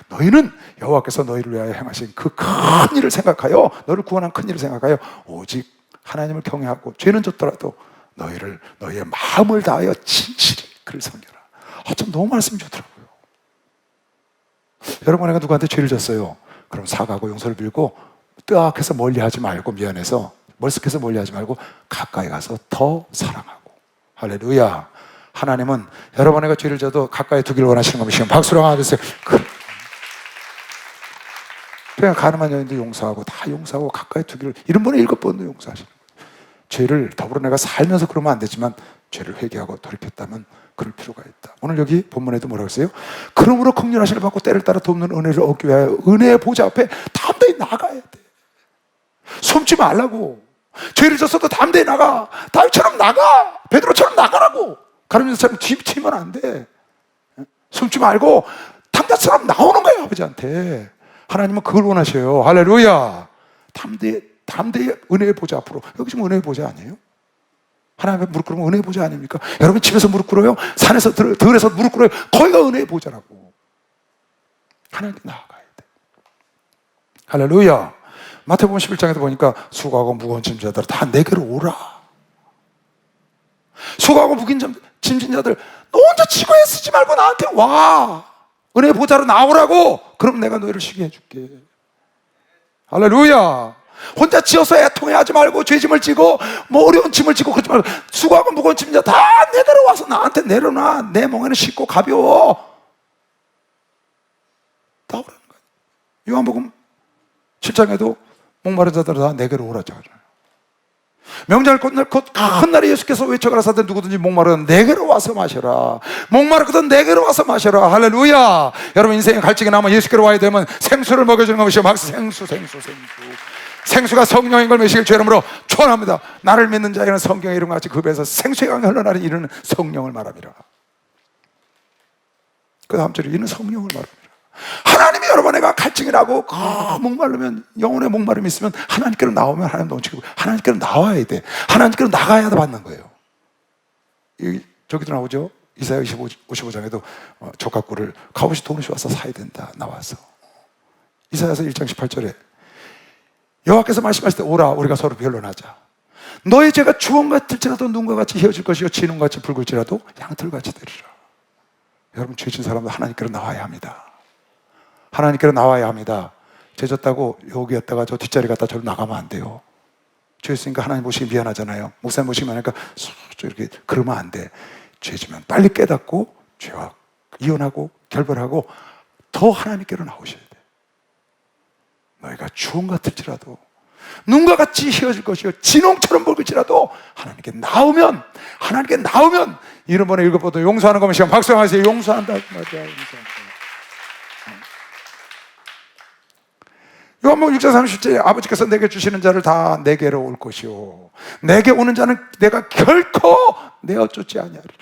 너희는 여호와께서 너희를 위하여 행하신 그 큰 일을 생각하여 너를 구원한 큰 일을 생각하여 오직 하나님을 경외하고 죄는 졌더라도 너희의 마음을 다하여 진실히 그를 섬겨라. 참 너무 말씀이 좋더라고요. 여러분 내가 누구한테 죄를 졌어요. 그럼 사과하고 용서를 빌고 뜨악해서 멀리하지 말고 미안해서 멀썩해서 멀리하지 말고 가까이 가서 더 사랑하고. 할렐루야. 하나님은 여러분에게 죄를 져도 가까이 두기를 원하시는 겁니다. 지금 박수로 하나 주세요. 그냥 가늠한 여인도 용서하고 다 용서하고 가까이 두기를 7번에 7번도 용서하시는 거예요. 죄를 더불어 내가 살면서 그러면 안 되지만 죄를 회개하고 돌이켰다면 그럴 필요가 있다. 오늘 여기 본문에도 뭐라고 했어요? 그러므로 긍휼하심을 받고 때를 따라 돕는 은혜를 얻기 위하여 은혜의 보좌 앞에 담대히 나가야 돼. 숨지 말라고. 죄를 졌어도 담대히 나가. 다윗처럼 나가. 베드로처럼 나가라고. 가룟유다처럼 뒤집히면 안 돼. 숨지 말고 당자처럼 나오는 거예요. 아버지한테. 하나님은 그걸 원하셔요. 할렐루야. 담대히 은혜의 보좌 앞으로. 여기 지금 은혜의 보좌 아니에요? 하나님 앞에 무릎 꿇으면 은혜의 보좌 아닙니까? 여러분 집에서 무릎 꿇어요? 산에서 들에서 무릎 꿇어요? 거기가 은혜의 보좌라고. 하나님께 나아가야 돼. 할렐루야. 마태복음 11장에도 보니까 수고하고 무거운 짐진 자들 다 내게로 오라. 수고하고 무거운 짐진 자들 너 혼자 지고 애쓰지 말고 나한테 와. 은혜의 보좌로 나오라고. 그럼 내가 너희를 쉬게 해줄게. 할렐루야. 혼자 지어서 애통해하지 말고 죄짐을 지고 뭐 어려운 짐을 지고 그러지 말고 수고하고 무거운 짐자 다 내게로 와서 나한테 내려놔. 내 멍에는 쉽고 가벼워. 요한복음 7장에도 목마른 자들아 다 내게로 오라죠. 명절 큰 날에 예수께서 외쳐가라사대 누구든지 목마르든 내게로 와서 마셔라. 목마르거든 내게로 와서 마셔라. 할렐루야. 여러분 인생의 갈증이 나면 예수께로 와야 되면 생수를 먹여주는 것이요. 생수가 성령인 걸 메시길 주 이름으로 축원합니다. 나를 믿는 자에게는 성경의 이름과 같이 그 배에서 생수의 강이 흘러나는 이르는 성령을 말합니다. 그 다음 절에 이는 성령을 말합니다. 하나님이 여러분에게 갈증이 나고 목마르면, 영혼의 목마름이 있으면 하나님께로 나오면 하나님 넘치고, 하나님께로 나와야 돼. 하나님께로 나가야 받는 거예요. 저기도 나오죠. 이사야 55장에도 족각구를 값없이 돈을 주어서 사야 된다 나와서. 이사야서 1장 18절에 여호와께서 말씀하실 때 오라 우리가 서로 변론하자. 너의 죄가 주홍 같을지라도 눈과 같이 휘어질 것이요 진홍같이 붉을지라도 양털같이 되리라. 여러분 죄진 사람도 하나님께로 나와야 합니다. 하나님께로 나와야 합니다. 죄졌다고 여기였다가 저 뒷자리 갔다 저로 나가면 안 돼요. 죄했으니까 하나님 보시기 미안하잖아요. 목사님 보시기 미안하니까 이렇게 그러면 안 돼. 죄지면 빨리 깨닫고 죄와 이혼하고 결별하고 더 하나님께로 나오셔야 돼. 너희가 주홍 같을지라도 눈과 같이 휘어질 것이요 진홍처럼 붉을지라도 하나님께 나오면 이런 번에 읽어보도 용서하는 거면 시간 박수하세요. 용서한다. 맞아. 요한복음 6장 30절에 아버지께서 내게 주시는 자를 다 내게로 올 것이요 내게 오는 자는 내가 결코 내어 쫓지 아니하리라.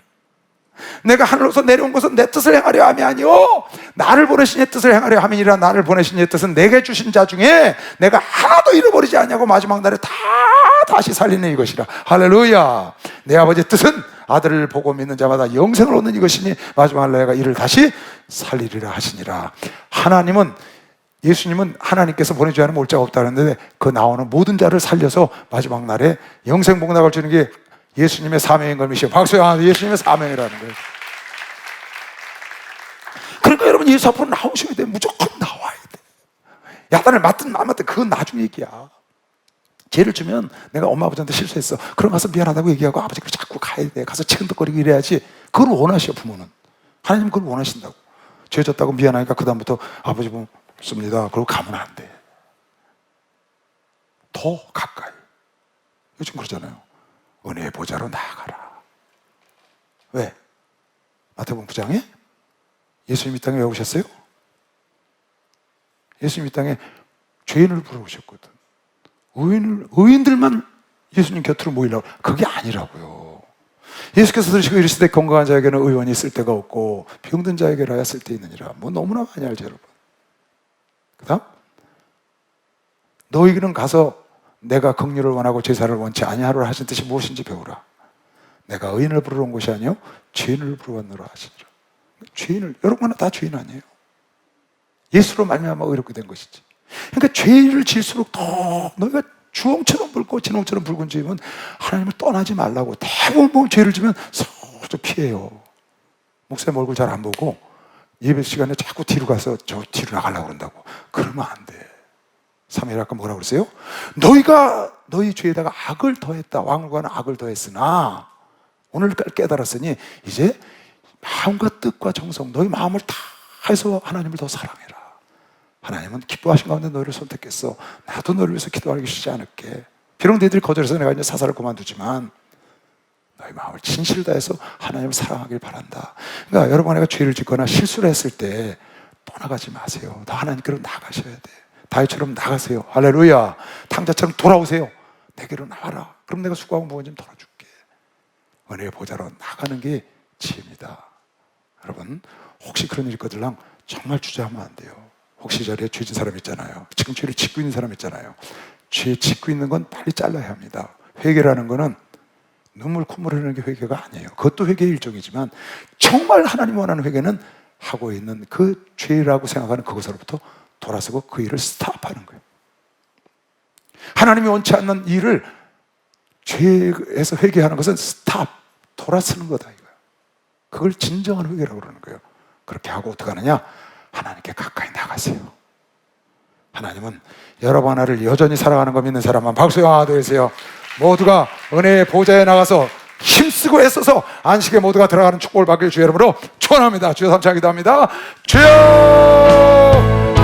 내가 하늘로서 내려온 것은 내 뜻을 행하려 함이 아니요 나를 보내신 의 뜻을 행하려 함이니라. 나를 보내신 의 뜻은 내게 주신 자 중에 내가 하나도 잃어버리지 않냐고 마지막 날에 다시 살리는 이것이라. 할렐루야. 내 아버지의 뜻은 아들을 보고 믿는 자마다 영생을 얻는 이것이니 마지막 날에 내가 이를 다시 살리리라 하시니라. 예수님은 하나님께서 보내주지 않으면 올 자가 없다 그랬는데 그 나오는 모든 자를 살려서 마지막 날에 영생 복락을 주는 게 예수님의 사명인 걸 믿으시오. 박수야. 예수님의 사명이라는 거예요. 그러니까 여러분 예수 앞으로 나오셔야 돼. 무조건 나와야 돼. 야단을 맞든 안 맞든 그건 나중 얘기야. 죄를 주면 내가 엄마 아버지한테 실수했어. 그럼 가서 미안하다고 얘기하고 아버지께로 자꾸 가야 돼. 가서 치근덕거리고 이래야지. 그걸 원하셔. 부모는. 하나님은 그걸 원하신다고. 죄 졌다고 미안하니까 그 다음부터 아버지 습니다. 그러고 가면 안 돼. 더 가까이. 요즘 그러잖아요. 은혜의 보좌로 나아가라. 왜? 마태복음 9장에 예수님 이 땅에 왜 오셨어요? 예수님 이 땅에 죄인을 부르셨거든. 의인들만 예수님 곁으로 모이려고. 그게 아니라고요. 예수께서 들으시고 이르시되 건강한 자에게는 의원이 있을 데가 없고 병든 자에게라야 쓸 데 있느니라. 뭐 너무나 많이 알죠 여러분. 그 다음 너희는 가서 내가 긍휼을 원하고 제사를 원치 아니하노라 하신 뜻이 무엇인지 배우라. 내가 의인을 부르러 온 것이 아니요 죄인을 부르러 왔노라 하시니라. 죄인을, 여러분은 다 죄인 아니에요? 예수로 말미암아 의롭게 된 것이지. 그러니까 죄를 질수록 더 너희가 주홍처럼 붉고 진홍처럼 붉은 죄면 하나님을 떠나지 말라고. 대부분 보면 죄를 지면 서로 피해요. 목사님 얼굴 잘 안 보고 예배 시간에 자꾸 뒤로 가서 저 뒤로 나가려고 그런다고. 그러면 안 돼. 3일 아까 뭐라고 그랬어요? 너희가 너희 죄에다가 악을 더했다. 왕을과는 악을 더했으나 오늘 깨달았으니 이제 마음과 뜻과 정성 너희 마음을 다 해서 하나님을 더 사랑해라. 하나님은 기뻐하신 가운데 너희를 선택했어. 나도 너를 위해서 기도하기 쉽지 않을게. 비록 너희들이 거절해서 내가 이제 사사를 그만두지만 너희 마음을 진실을 다해서 하나님을 사랑하길 바란다. 그러니까 여러분 내가 죄를 짓거나 실수를 했을 때 떠나가지 마세요. 다 하나님께로 나가셔야 돼. 다윗처럼 나가세요. 할렐루야. 탕자처럼 돌아오세요. 내게로 나와라. 그럼 내가 수고하고 무거운 짐 덜어줄게. 은혜의 보좌로 나가는 게 지혜입니다. 여러분 혹시 그런 일이 있거들랑 정말 주저하면 안 돼요. 혹시 자리에 죄진 사람 있잖아요. 지금 죄를 짓고 있는 사람 있잖아요. 죄 짓고 있는 건 빨리 잘라야 합니다. 회개라는 거는 눈물 콧물 흘리는 게 회개가 아니에요. 그것도 회개의 일종이지만 정말 하나님 원하는 회개는 하고 있는 그 죄라고 생각하는 그것으로부터 돌아서고 그 일을 스탑하는 거예요. 하나님이 원치 않는 일을 죄에서 회개하는 것은 스탑, 돌아서는 거다 이거예요. 그걸 진정한 회개라고 그러는 거예요. 그렇게 하고 어떻게 하느냐? 하나님께 가까이 나가세요. 하나님은 여러분 하나를 여전히 사랑하는 거 믿는 사람만 박수요 하나 되세요. 모두가 은혜의 보좌에 나가서 힘쓰고 애써서 안식에 모두가 들어가는 축복을 받길 주의 이름으로 축원합니다. 주여 삼창 기도합니다. 주여